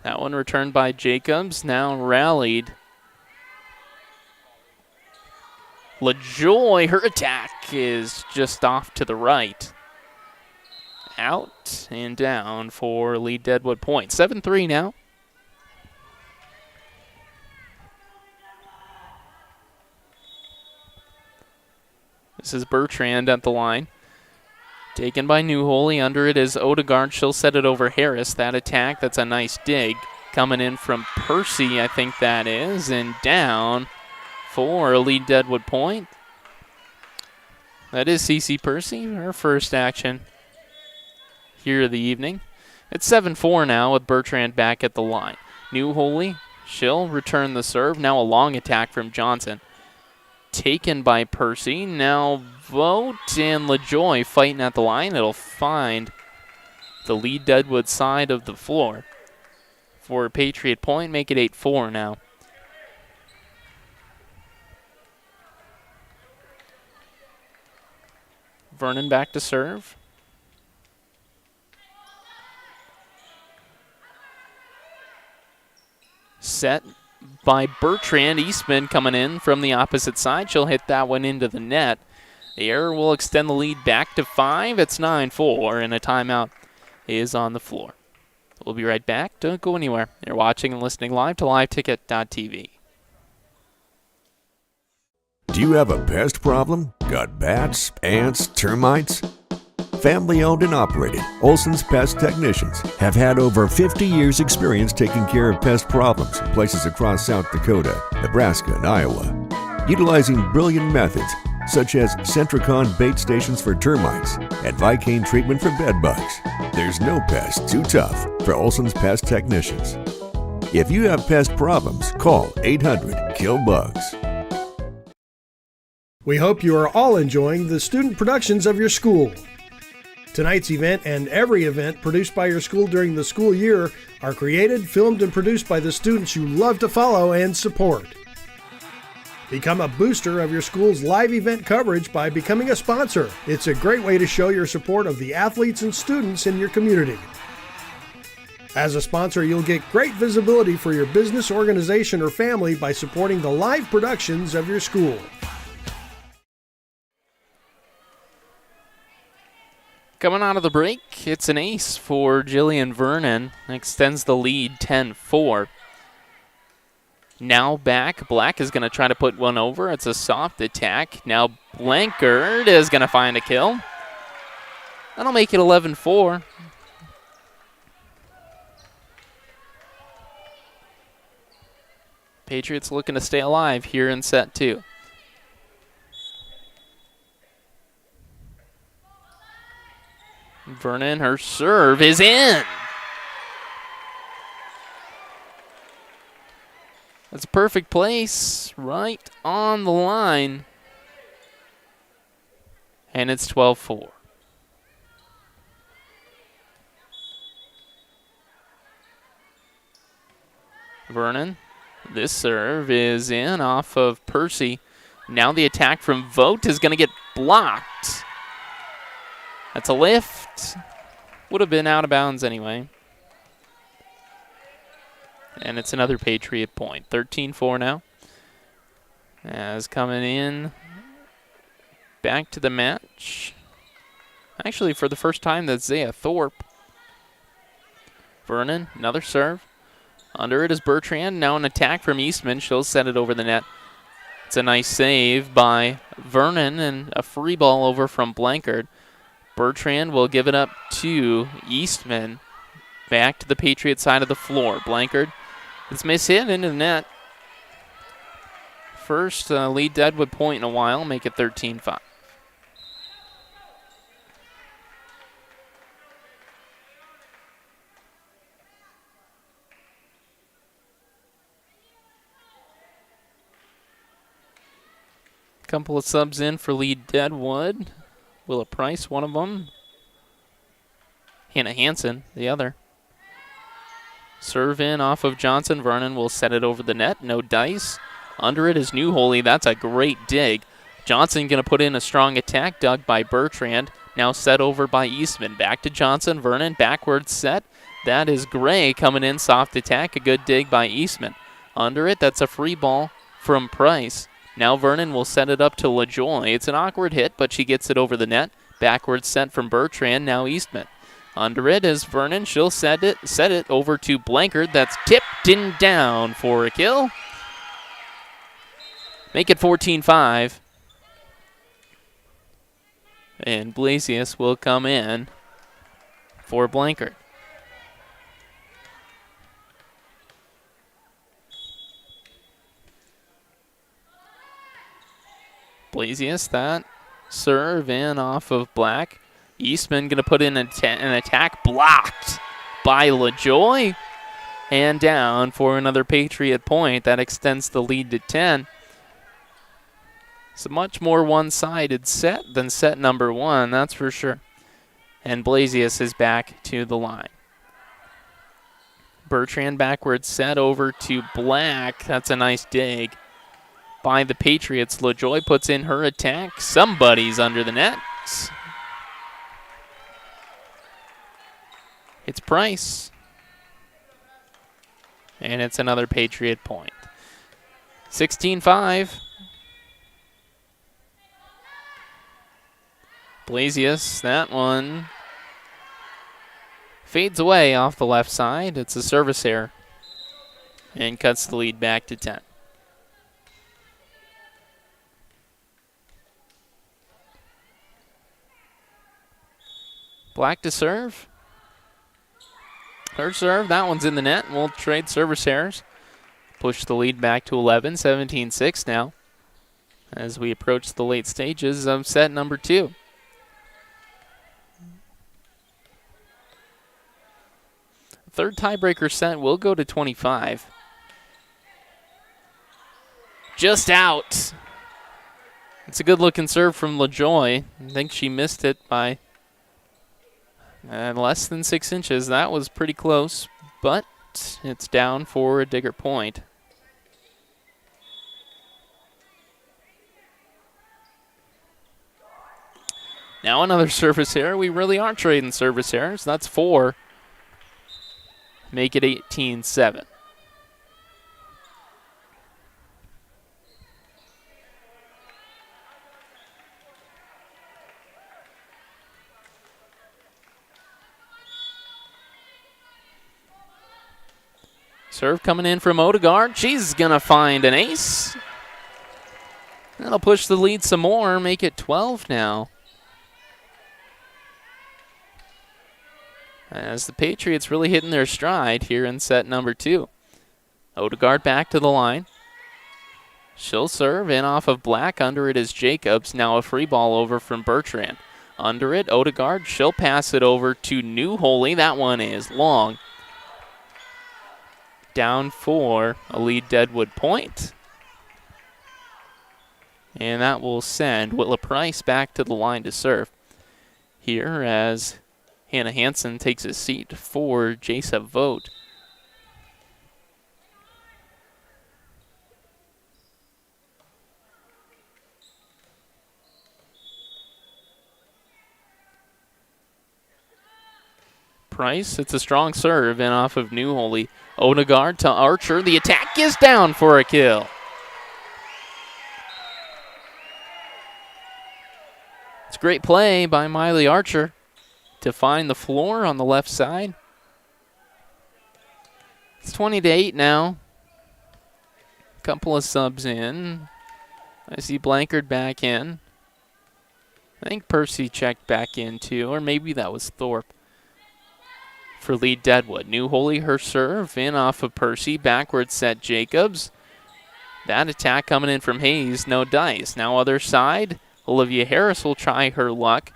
That one returned by Jacobs, now rallied. LaJoy, her attack is just off to the right. Out and down for Lee Deadwood point. 7-3 now. This is Bertrand at the line. Taken by New Holy. Under it is Odegaard. She'll set it over Harris. That attack, that's a nice dig. Coming in from Percy, I think that is. And down for a lead Deadwood point. That is CC Percy, her first action here of the evening. It's 7-4 now with Bertrand back at the line. New Holy, she'll return the serve. Now a long attack from Johnson. Taken by Percy. Now Vogt and LaJoy fighting at the line. It'll find the lead Deadwood side of the floor for a Patriot point. Make it 8-4 now. Vernon back to serve. Set by Bertrand. Eastman coming in from the opposite side. She'll hit that one into the net. The error will extend the lead back to 5. It's 9-4, and a timeout is on the floor. We'll be right back. Don't go anywhere. You're watching and listening live to liveticket.tv. Do you have a pest problem? Got bats, ants, termites? Family owned and operated, Olson's Pest Technicians have had over 50 years experience taking care of pest problems in places across South Dakota, Nebraska, and Iowa. Utilizing brilliant methods such as Centricon bait stations for termites and Vicane treatment for bed bugs. There's no pest too tough for Olson's Pest Technicians. If you have pest problems, call 800-KILL-BUGS. We hope you are all enjoying the student productions of your school. Tonight's event and every event produced by your school during the school year are created, filmed, and produced by the students you love to follow and support. Become a booster of your school's live event coverage by becoming a sponsor. It's a great way to show your support of the athletes and students in your community. As a sponsor, you'll get great visibility for your business, organization, or family by supporting the live productions of your school. Coming out of the break, it's an ace for Jillian Vernon. Extends the lead 10-4. Now back. Black is going to try to put one over. It's a soft attack. Now Blankard is going to find a kill. That'll make it 11-4. Patriots looking to stay alive here in set 2. Vernon, her serve is in. That's a perfect place, right on the line. And it's 12-4. Vernon, this serve is in off of Percy. Now the attack from Vogt is going to get blocked. That's a lift. Would have been out of bounds anyway. And it's another Patriot point. 13-4 now. As coming in back to the match. Actually, for the first time, that's Zaya Thorpe. Vernon, another serve. Under it is Bertrand. Now an attack from Eastman. She'll set it over the net. It's a nice save by Vernon and a free ball over from Blankard. Bertrand will give it up to Eastman. Back to the Patriot side of the floor. Blankard. It's mishit into the net. First lead Deadwood point in a while. Make it 13-5. Couple of subs in for lead Deadwood. Willa Price, one of them. Hannah Hansen, the other. Serve in off of Johnson. Vernon will set it over the net. No dice. Under it is New Holy. That's a great dig. Johnson going to put in a strong attack. Dug by Bertrand. Now set over by Eastman. Back to Johnson. Vernon backwards set. That is Gray coming in. Soft attack. A good dig by Eastman. Under it, that's a free ball from Price. Now Vernon will set it up to LaJoy. It's an awkward hit, but she gets it over the net. Backwards set from Bertrand. Now Eastman. Under it is Vernon. She'll set it over to Blankard. That's tipped and down for a kill. Make it 14-5. And Blasius will come in for Blankard. Blasius, that serve in off of Black. Eastman going to put in an attack, blocked by LaJoy. And down for another Patriot point. That extends the lead to 10. It's a much more one-sided set than set number 1, that's for sure. And Blasius is back to the line. Bertrand backwards set over to Black. That's a nice dig by the Patriots. LaJoy puts in her attack. Somebody's under the net. It's Price. And it's another Patriot point. 16-5. Blasius, that one fades away off the left side. It's a service error and cuts the lead back to 10. Black to serve. Her serve, that one's in the net. We'll trade service errors. Push the lead back to 11, 17-6 now as we approach the late stages of set number 2. Third tiebreaker set will go to 25. Just out. It's a good looking serve from LaJoy. I think she missed it by less than 6 inches. That was pretty close, but it's down for a Digger point. Now another service error. We really are trading service errors. That's 4. Make it 18-7. Serve coming in from Odegaard. She's going to find an ace. That'll push the lead some more, make it 12 now. As the Patriots really hitting their stride here in set number 2. Odegaard back to the line. She'll serve in off of Black. Under it is Jacobs. Now a free ball over from Bertrand. Under it, Odegaard. She'll pass it over to New Holy. That one is long. Down for a lead Deadwood point. And that will send Whitla Price back to the line to serve. Here as Hannah Hansen takes a seat for Jasa Vogt. Price, it's a strong serve and off of New Holy. Odegaard to Archer. The attack is down for a kill. It's a great play by Miley Archer to find the floor on the left side. It's 20-8 now. Couple of subs in. I see Blankard back in. I think Percy checked back in too, or maybe that was Thorpe. For lead Deadwood. New Holy, her serve in off of Percy. Backwards set Jacobs. That attack coming in from Hayes. No dice. Now other side. Olivia Harris will try her luck.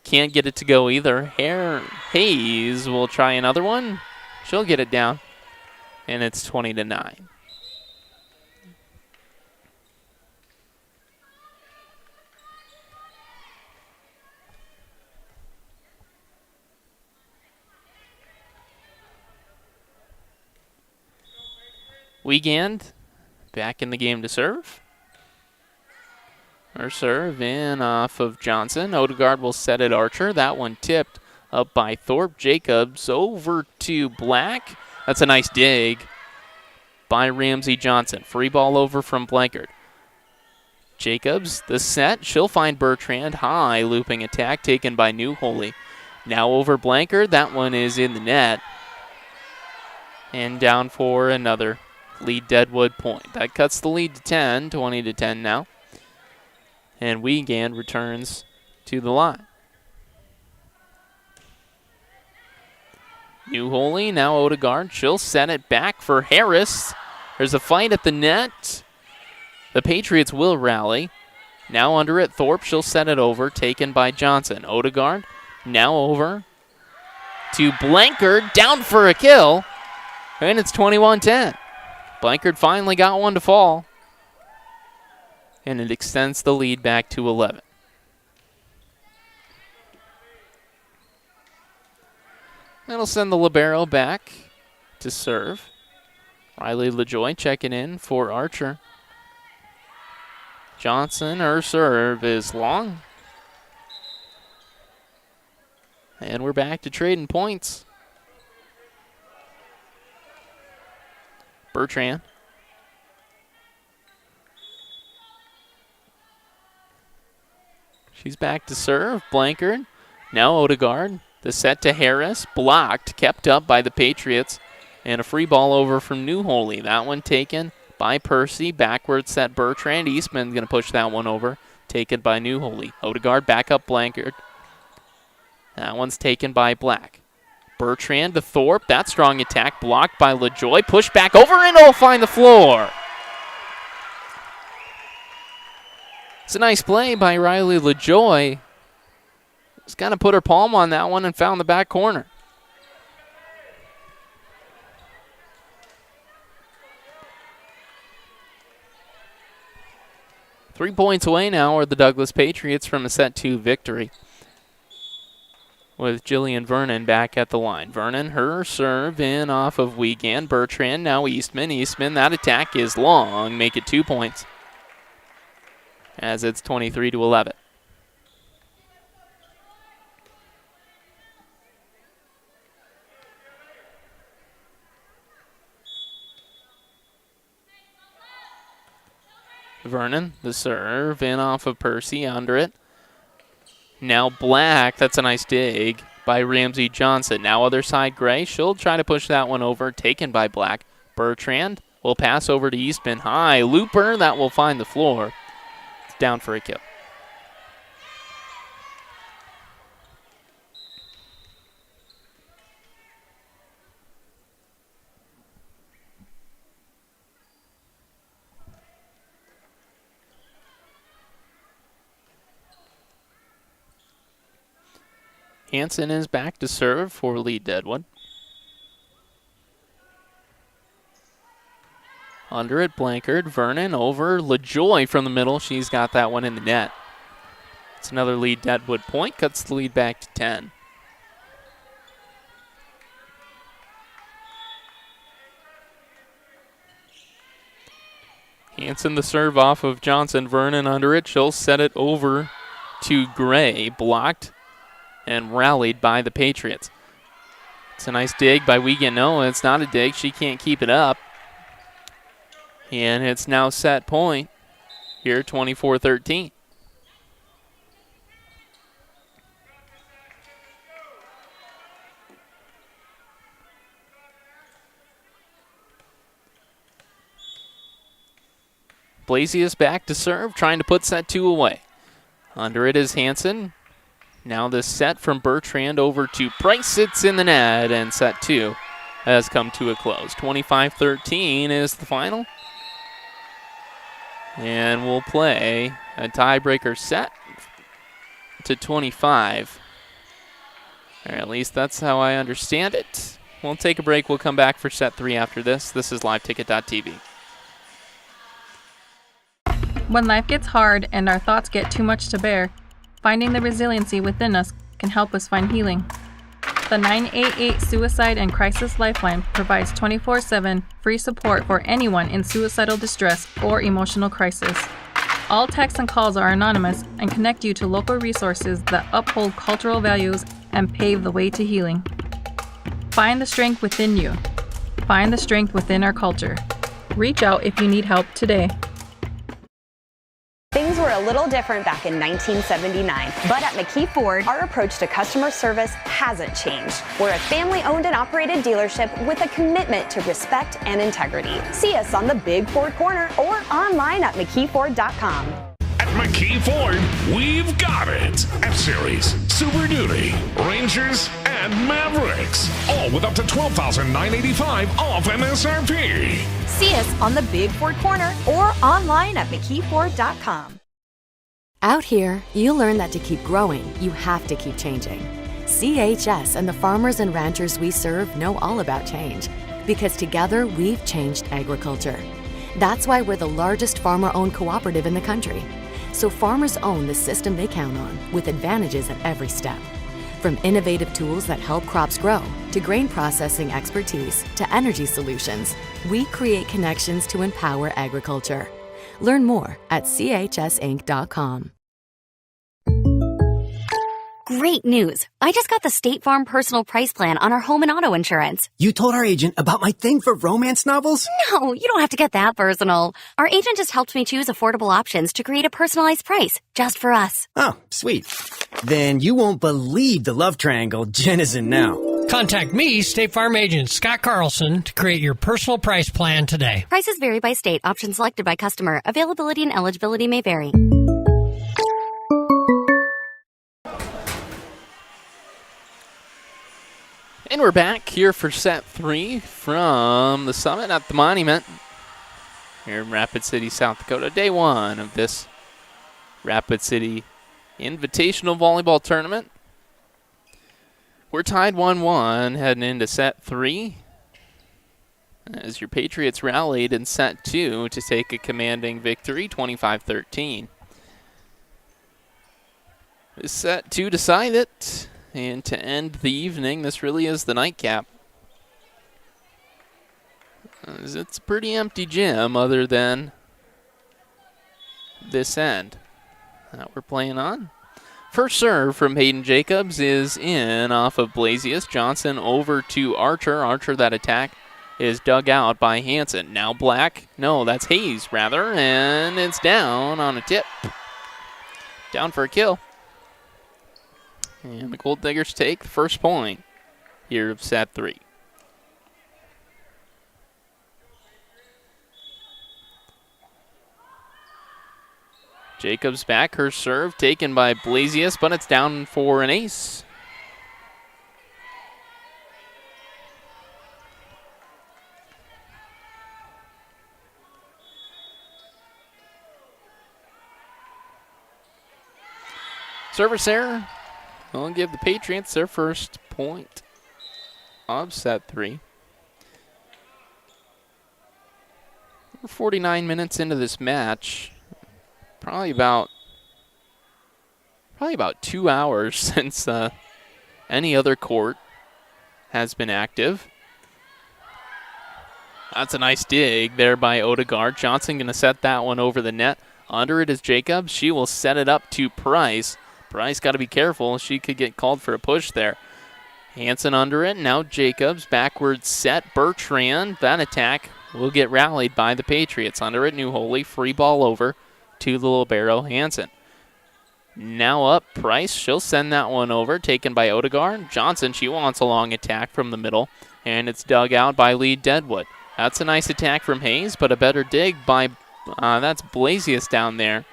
Can't get it to go either. Hayes will try another one. She'll get it down. And it's 20-9. Weekend back in the game to serve. Her serve in off of Johnson. Odegaard will set it Archer. That one tipped up by Thorpe. Jacobs over to Black. That's a nice dig by Ramsey Johnson. Free ball over from Blankard. Jacobs, the set. She'll find Bertrand. High looping attack taken by New Holy. Now over Blankard. That one is in the net. And down for another lead Deadwood point. That cuts the lead to 10, 20-10 now. And Wiegand returns to the line. New Holy, now Odegaard. She'll set it back for Harris. There's a fight at the net. The Patriots will rally. Now under it, Thorpe, she'll set it over, taken by Johnson. Odegaard, now over to Blankard, down for a kill, and it's 21-10. Blankard finally got one to fall, and it extends the lead back to 11. That'll send the libero back to serve. Riley LaJoy checking in for Archer. Johnson, her serve is long. And we're back to trading points. Bertrand. She's back to serve. Blankard. Now Odegaard. The set to Harris. Blocked. Kept up by the Patriots. And a free ball over from New Holy. That one taken by Percy. Backward set Bertrand. Eastman's going to push that one over. Taken by New Holy. Odegaard back up Blankard. That one's taken by Black. Bertrand to Thorpe. That strong attack blocked by LaJoy. Push back over and it'll find the floor. It's a nice play by Riley LaJoy. Just kind of put her palm on that one and found the back corner. Three points away now are the Douglas Patriots from a set 2 victory. With Jillian Vernon back at the line. Vernon, her serve in off of Wiegand. Bertrand, now Eastman. Eastman, that attack is long. Make it 2 points. As it's 23-11. Vernon, the serve in off of Percy, under it. Now Black, that's a nice dig by Ramsey Johnson. Now other side Gray, she'll try to push that one over, taken by Black. Bertrand will pass over to Eastman. High looper, that will find the floor. It's down for a kill. Hansen is back to serve for Lee Deadwood. Under it, Blankard. Vernon over LaJoy from the middle. She's got that one in the net. It's another Lee Deadwood point. Cuts the lead back to 10. Hansen the serve off of Johnson. Vernon under it. She'll set it over to Gray. Blocked and rallied by the Patriots. It's a nice dig by Wiegand. No, it's not a dig. She can't keep it up. And it's now set point here, 24-13. Blasius back to serve, trying to put set 2 away. Under it is Hansen. Now this set from Bertrand over to Price. It's in the net, and set 2 has come to a close. 25-13 is the final. And we'll play a tiebreaker set to 25. Or at least that's how I understand it. We'll take a break. We'll come back for set 3 after this. This is liveticket.tv. When life gets hard and our thoughts get too much to bear, finding the resiliency within us can help us find healing. The 988 Suicide and Crisis Lifeline provides 24/7 free support for anyone in suicidal distress or emotional crisis. All texts and calls are anonymous and connect you to local resources that uphold cultural values and pave the way to healing. Find the strength within you. Find the strength within our culture. Reach out if you need help today. Things were a little different back in 1979, but at McKee Ford, our approach to customer service hasn't changed. We're a family-owned and operated dealership with a commitment to respect and integrity. See us on the Big Ford Corner or online at McKeeFord.com. At McKee Ford, we've got it. F-Series, Super Duty, Rangers, and Mavericks. All with up to $12,985 off MSRP. See us on the Big Ford Corner or online at McKeeFord.com. Out here, you'll learn that to keep growing, you have to keep changing. CHS and the farmers and ranchers we serve know all about change, because together we've changed agriculture. That's why we're the largest farmer-owned cooperative in the country. So farmers own the system they count on, with advantages at every step. From innovative tools that help crops grow, to grain processing expertise, to energy solutions, we create connections to empower agriculture. Learn more at chsinc.com. Great news. I just got the State Farm personal price plan on our home and auto insurance. You told our agent about my thing for romance novels? No, you don't have to get that personal. Our agent just helped me choose affordable options to create a personalized price just for us. Oh, sweet. Then you won't believe the love triangle Jen is in now. Contact me, State Farm agent Scott Carlson, to create your personal price plan today. Prices vary by state. Options selected by customer. Availability and eligibility may vary. And we're back here for set 3 from the summit at the Monument here in Rapid City, South Dakota. Day 1 of this Rapid City Invitational Volleyball Tournament. We're tied 1-1 heading into set 3 as your Patriots rallied in set 2 to take a commanding victory, 25-13. This set 2 decide it. And to end the evening, this really is the nightcap. It's a pretty empty gym other than this end that we're playing on. First serve from Hayden Jacobs is in off of Blasius. Johnson over to Archer. Archer, that attack is dug out by Hansen. Now Black. No, that's Hayes, rather. And it's down on a tip. Down for a kill. And the Golddigers take the first point here of set 3. Jacobs back, her serve taken by Blasius, but it's down for an ace. Service error. We'll give the Patriots their first point of set 3. We're 49 minutes into this match. Probably about 2 hours since any other court has been active. That's a nice dig there by Odegaard. Johnson going to set that one over the net. Under it is Jacobs. She will set it up to Price. Price got to be careful. She could get called for a push there. Hansen under it. Now Jacobs. Backwards set. Bertrand. That attack will get rallied by the Patriots. Under it, New Holy. Free ball over to the libero, Hansen. Now up, Price. She'll send that one over. Taken by Odegaard. Johnson, she wants a long attack from the middle. And it's dug out by Lee Deadwood. That's a nice attack from Hayes, but a better dig by, that's Blasius down there.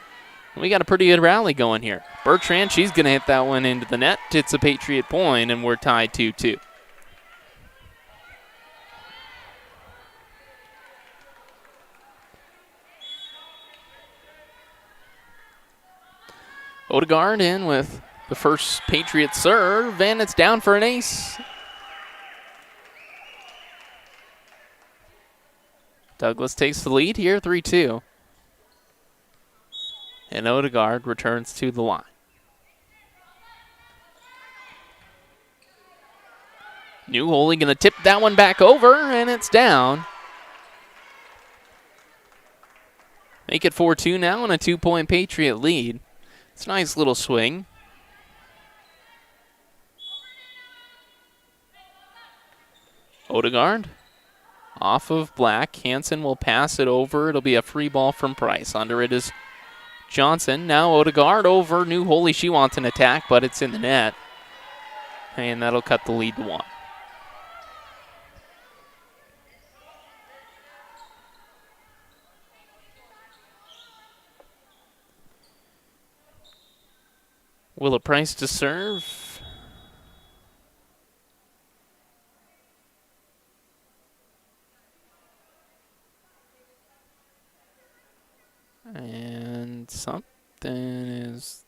We got a pretty good rally going here. Bertrand, she's going to hit that one into the net. It's a Patriot point, and we're tied 2-2. Odegaard in with the first Patriot serve, and it's down for an ace. Douglas takes the lead here, 3-2. And Odegaard returns to the line. New Holy going to tip that one back over, and it's down. Make it 4-2 now and a 2-point Patriot lead. It's a nice little swing. Odegaard off of Black. Hansen will pass it over. It'll be a free ball from Price. Under it is Johnson. Now Odegaard over New Holy. She wants an attack, but it's in the net. And that'll cut the lead to 1. Willa Price to serve. And something is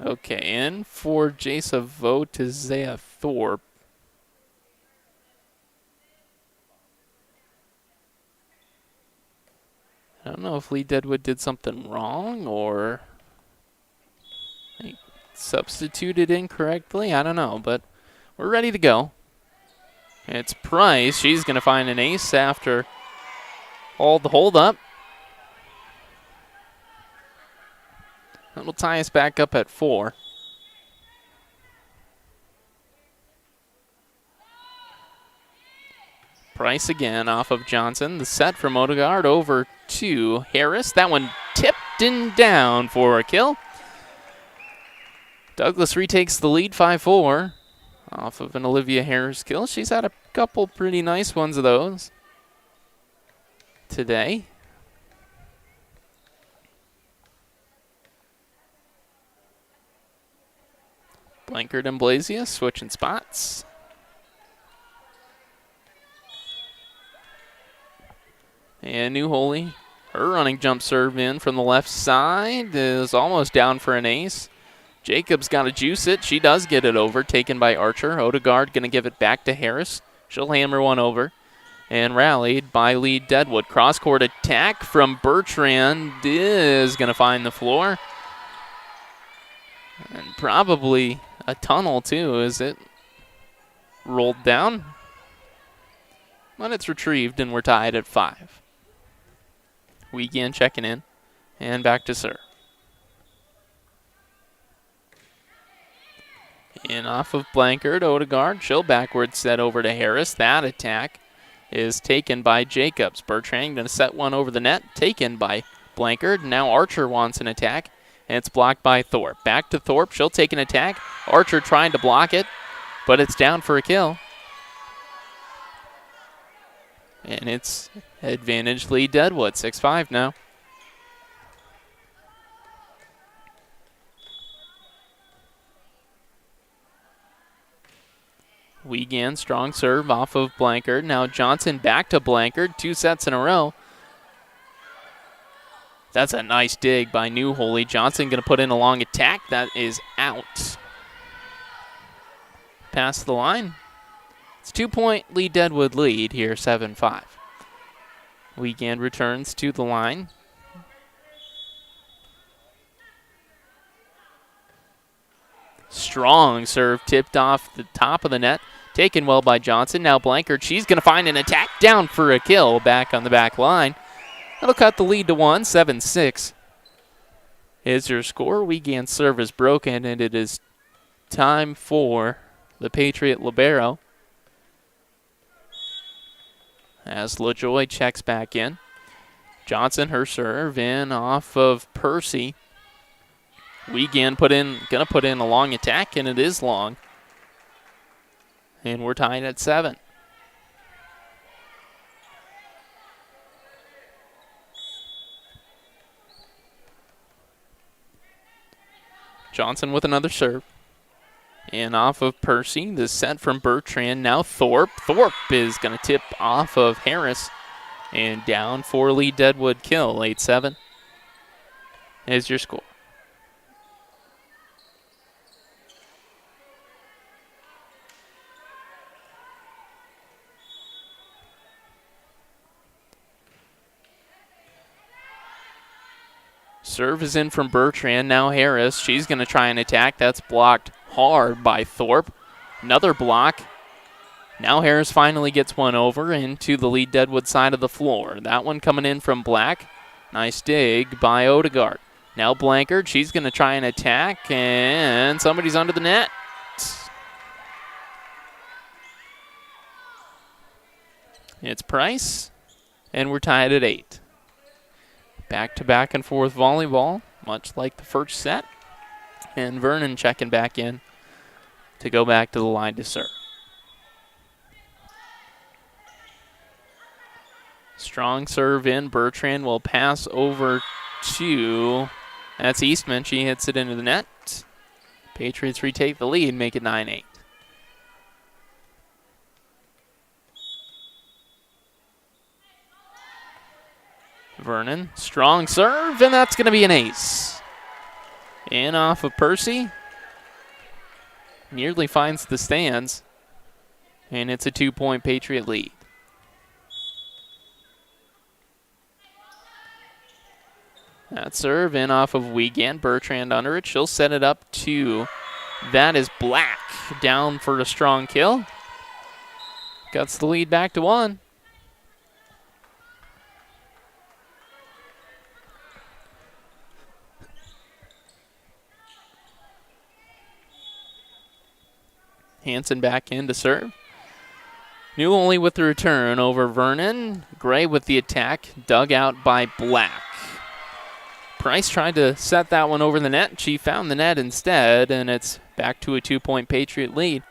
Okay, in for Jasa Vogt to Zaya Thorpe. I don't know if Lee Deadwood did something wrong or they substituted incorrectly. I don't know, but we're ready to go. It's Price. She's going to find an ace after all the hold-up. That'll tie us back up at 4. Price again off of Johnson. The set from Odegaard over to Harris. That one tipped and down for a kill. Douglas retakes the lead 5-4 off of an Olivia Harris kill. She's had a couple pretty nice ones of those today. Blankard and Blazia switching spots. And New Holy, her running jump serve in from the left side is almost down for an ace. Jacobs got to juice it. She does get it over, taken by Archer. Odegaard going to give it back to Harris. She'll hammer one over. And rallied by Lee Deadwood. Cross-court attack from Bertrand is going to find the floor. And probably a tunnel, too, as it rolled down. But it's retrieved, and we're tied at 5. Weekend checking in, and back to serve. And off of Blankard, Odegaard. She'll backward set over to Harris. That attack is taken by Jacobs. Bertrand going to set one over the net, taken by Blankard. Now Archer wants an attack, and it's blocked by Thorpe. Back to Thorpe. She'll take an attack. Archer trying to block it, but it's down for a kill. And it's advantage Lee Deadwood, 6-5 now. Wiegand, strong serve off of Blankard. Now Johnson back to Blankard, 2 sets in a row. That's a nice dig by New Holy. Johnson going to put in a long attack. That is out. Past the line. It's 2-point Lee Deadwood lead here, 7-5. Wiegand returns to the line. Strong serve tipped off the top of the net. Taken well by Johnson. Now Blankard, she's going to find an attack down for a kill back on the back line. That'll cut the lead to 1, 7-6. Is your score. Wiegand's serve is broken, and it is time for the Patriot libero. As LaJoy checks back in. Johnson, her serve in off of Percy. Wiegand gonna put in a long attack, and it is long. And we're tied at 7. Johnson with another serve. And off of Percy, the set from Bertrand. Now Thorpe. Thorpe is going to tip off of Harris. And down for Lee Deadwood kill, 8-7. Is your score. Serve is in from Bertrand. Now Harris. She's going to try and attack. That's blocked hard by Thorpe. Another block. Now Harris finally gets one over into the Lee Deadwood side of the floor. That one coming in from Black. Nice dig by Odegaard. Now Blankard. She's going to try and attack, and somebody's under the net. It's Price, and we're tied at 8. Back and forth volleyball, much like the first set. And Vernon checking back in to go back to the line to serve. Strong serve in. Bertrand will pass over to, that's Eastman. She hits it into the net. Patriots retake the lead, make it 9-8. Vernon, strong serve, and that's going to be an ace. In off of Percy. Nearly finds the stands. And it's a 2-point Patriot lead. That serve in off of Wiegand. Bertrand under it. She'll set it up to, that is Black. Down for a strong kill. Cuts the lead back to 1. Hansen back in to serve. New only with the return over Vernon. Gray with the attack. Dug out by Black. Price tried to set that one over the net. She found the net instead, and it's back to a 2-point Patriot lead.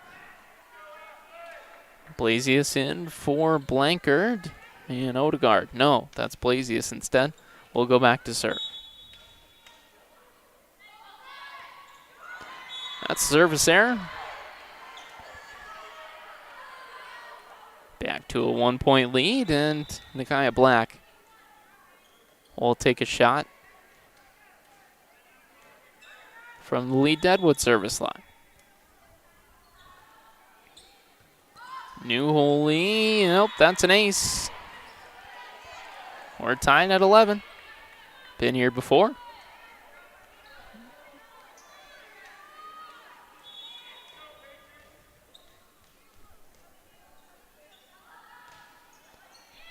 Blasius in for Blankard and Odegaard. No, that's Blasius instead. We'll go back to serve. That's service error. Back to a 1-point lead, and Nikaya Black will take a shot from the lead Deadwood service line. New Holy, nope, that's an ace. We're tied at 11. Been here before.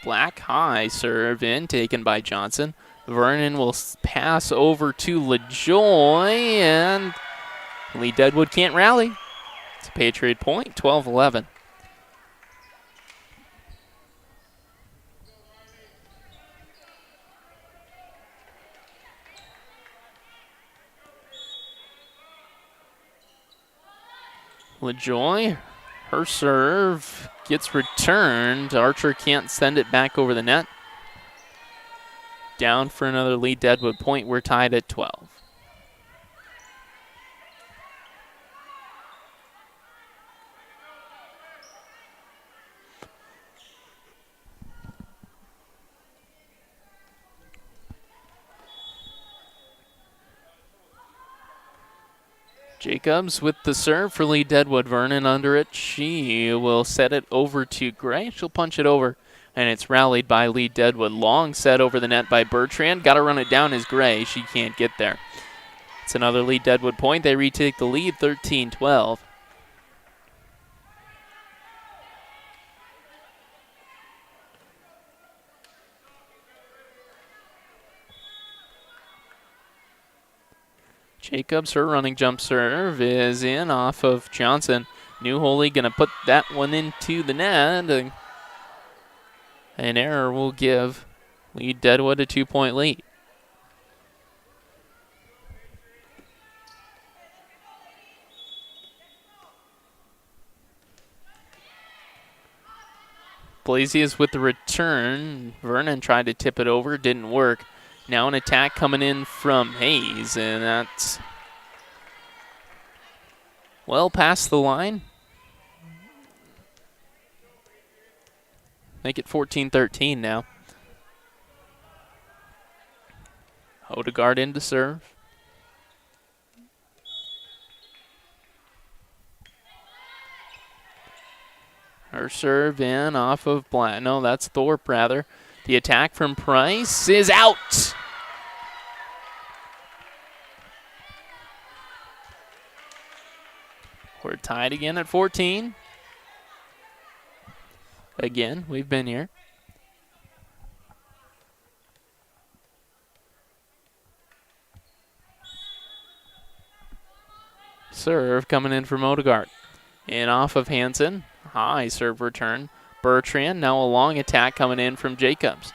Black high serve in, taken by Johnson. Vernon will pass over to LaJoy, and Lee Deadwood can't rally. It's a Patriot point, 12-11. LaJoy, her serve gets returned. Archer can't send it back over the net. Down for another Lee Deadwood point. We're tied at 12. Jacobs with the serve for Lee Deadwood. Vernon under it. She will set it over to Gray. She'll punch it over, and it's rallied by Lee Deadwood. Long set over the net by Bertrand. Got to run it down as Gray. She can't get there. It's another Lee Deadwood point. They retake the lead, 13-12. Jacobs, her running jump serve is in off of Johnson. New Holy going to put that one into the net. An error will give Lee Deadwood a 2-point lead. Blasius with the return. Vernon tried to tip it over, didn't work. Now an attack coming in from Hayes, and that's well past the line. Make it 14-13 now. Odegaard in to serve. Her serve in off of Black. No, that's Thorpe rather. The attack from Price is out. We're tied again at 14. Again, we've been here. Serve coming in from Odegaard. And off of Hansen. High serve return. Bertrand, now a long attack coming in from Jacobs.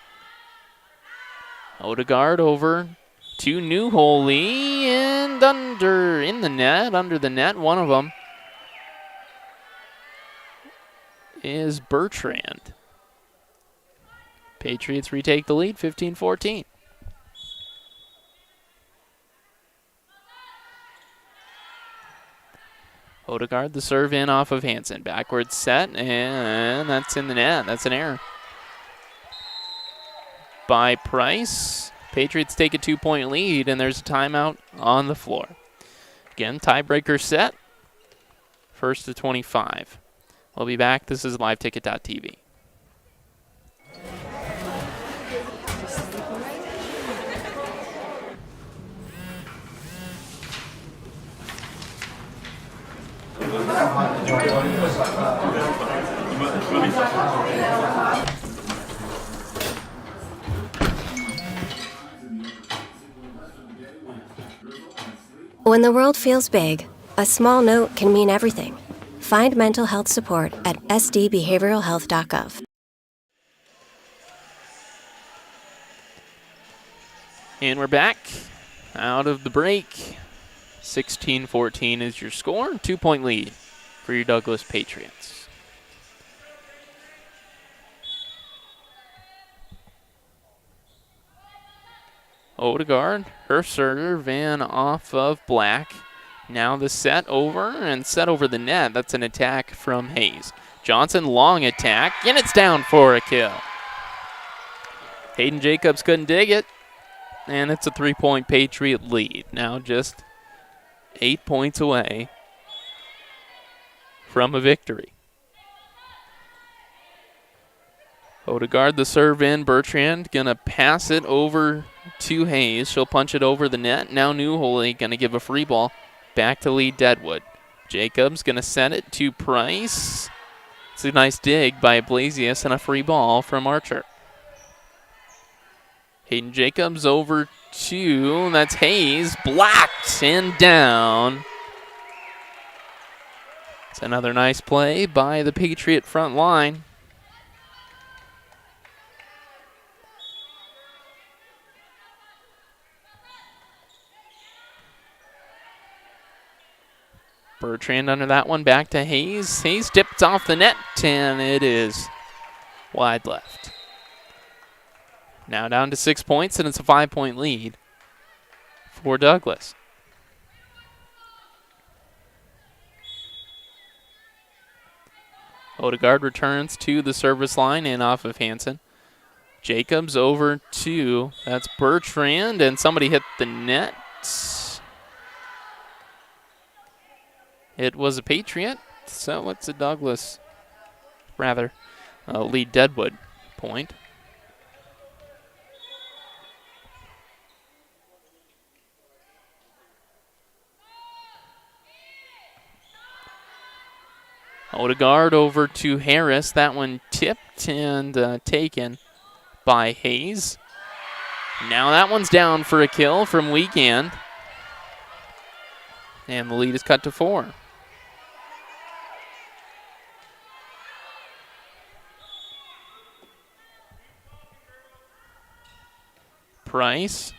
Odegaard over to New Holy and under the net. One of them is Bertrand. Patriots retake the lead, 15-14. Odegaard, the serve in off of Hansen. Backwards set, and that's in the net. That's an error by Price. Patriots take a 2-point lead, and there's a timeout on the floor. Again, tiebreaker set. First to 25. We'll be back. This is liveticket.tv. When the world feels big, a small note can mean everything. Find mental health support at sdbehavioralhealth.gov. And we're back out of the break. 16-14 is your score. 2-point lead for your Douglas Patriots. Odegaard, her serve, and off of Black. Now the set over, and set over the net. That's an attack from Hayes. Johnson, long attack, and it's down for a kill. Hayden Jacobs couldn't dig it, and it's a 3-point Patriot lead. Now just 8 points away from a victory. Odegaard, the serve in. Bertrand gonna pass it over to Hayes. She'll punch it over the net. Now Newholy gonna give a free ball back to lead Deadwood. Jacobs gonna send it to Price. It's a nice dig by Blasius and a free ball from Archer. Hayden Jacobs over to, that's Hayes, blocked and down. It's another nice play by the Patriot front line. Bertrand under that one, back to Hayes. Hayes dipped off the net, and it is wide left. Now down to 6 points, and it's a 5-point lead for Douglas. Odegaard returns to the service line and off of Hansen. Jacobs over to, that's Bertrand, and somebody hit the net. It was a Patriot, so it's a Douglas, lead Deadwood point. Odegaard over to Harris. That one tipped and taken by Hayes. Now that one's down for a kill from Weekend. And the lead is cut to 4. Price.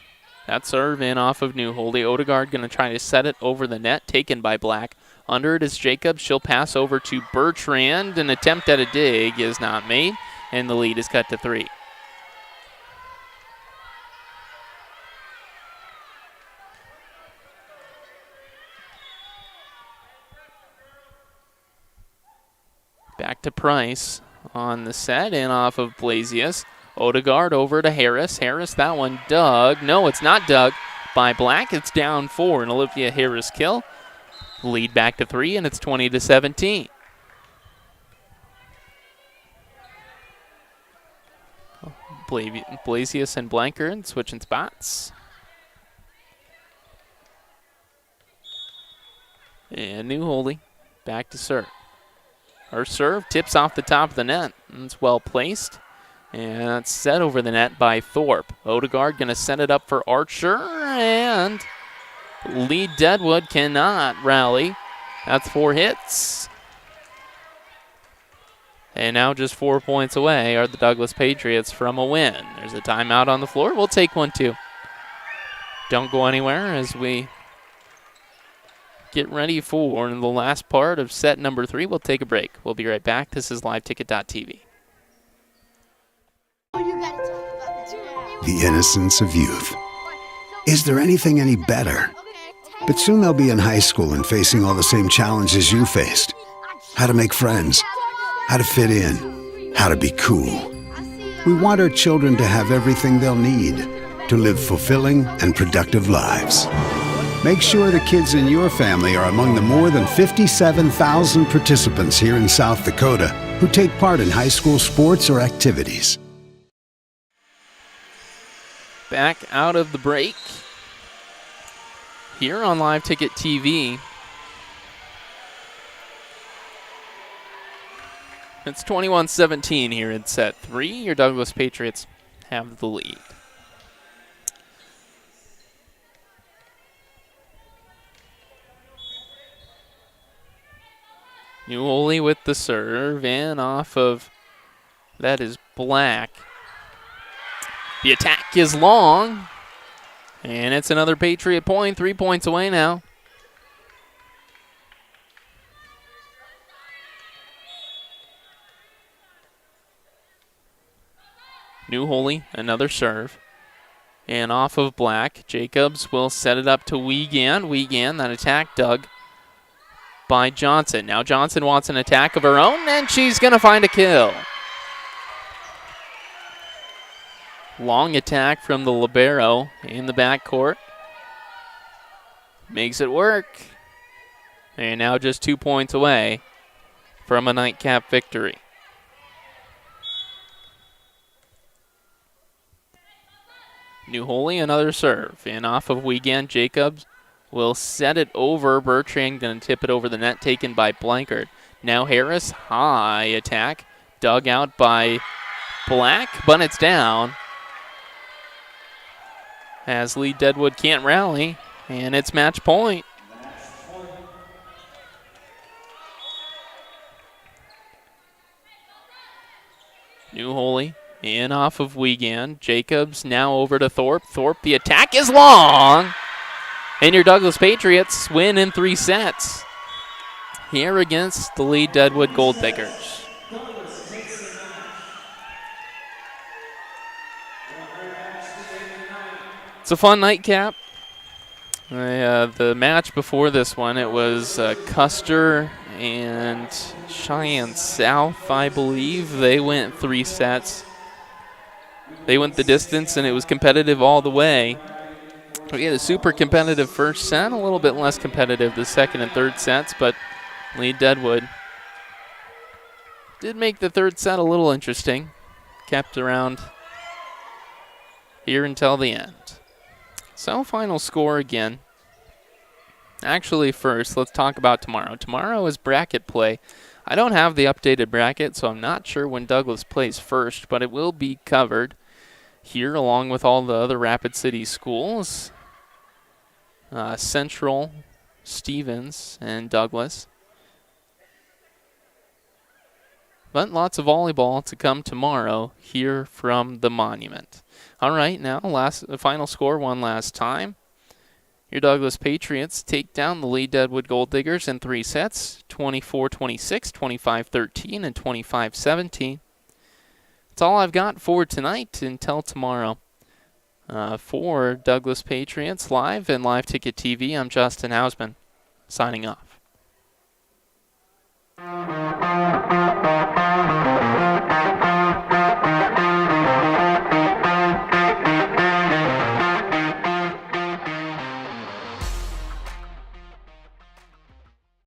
That serve in off of Newholy. Odegaard going to try to set it over the net. Taken by Black. Under it is Jacobs. She'll pass over to Bertrand. An attempt at a dig is not made. And the lead is cut to 3. Back to Price on the set and off of Blasius. Odegaard over to Harris. Harris, that one dug. No, it's not dug by Black. It's down 4, and Olivia Harris kill. Lead back to 3, and it's 20-17. Blasius and Blankard switching spots. And Newholy back to serve. Her serve tips off the top of the net. It's well placed. And it's set over the net by Thorpe. Odegaard going to set it up for Archer. And lead Deadwood cannot rally. That's 4 hits. And now just 4 points away are the Douglas Patriots from a win. There's a timeout on the floor. We'll take one too. Don't go anywhere as we get ready for the last part of set number 3. We'll take a break. We'll be right back. This is liveticket.tv. The innocence of youth. Is there anything any better? But soon they'll be in high school and facing all the same challenges you faced. How to make friends, how to fit in, how to be cool. We want our children to have everything they'll need to live fulfilling and productive lives. Make sure the kids in your family are among the more than 57,000 participants here in South Dakota who take part in high school sports or activities. Back out of the break here on Live Ticket TV. It's 21-17 here in set 3. Your Douglas Patriots have the lead. New Holy with the serve, and off of that is Black. The attack is long, and it's another Patriot point, 3 points away now. New Holy, another serve. And off of Black, Jacobs will set it up to Wiegand. Wiegand, that attack dug by Johnson. Now Johnson wants an attack of her own, and she's going to find a kill. Long attack from the libero in the backcourt. Makes it work. And now just 2 points away from a nightcap victory. New Holy, another serve. And off of Wiegand, Jacobs will set it over. Bertrand going to tip it over the net, taken by Blankard. Now Harris, high attack. Dug out by Black, but it's down. As Lee Deadwood can't rally, and it's match point. New Holy. In off of Wiegand. Jacobs now over to Thorpe. Thorpe, the attack is long. And your Douglas Patriots win in 3 sets. Here against the Lee Deadwood Golddigers. It's a fun nightcap. The match before this one, it was Custer and Cheyenne South, I believe. They went 3 sets. They went the distance, and it was competitive all the way. We had a super competitive first set, a little bit less competitive the second and third sets, but Lee Deadwood did make the third set a little interesting. Kept around here until the end. So final score again. Actually, first, let's talk about tomorrow. Tomorrow is bracket play. I don't have the updated bracket, so I'm not sure when Douglas plays first, but it will be covered here along with all the other Rapid City schools. Central, Stevens, and Douglas. But lots of volleyball to come tomorrow here from the Monument. All right, now final score one last time. Your Douglas Patriots take down the Lee Deadwood Golddigers in 3 sets, 24-26, 25-13, and 25-17. That's all I've got for tonight until tomorrow. For Douglas Patriots Live and Live Ticket TV, I'm Justin Hausman, signing off.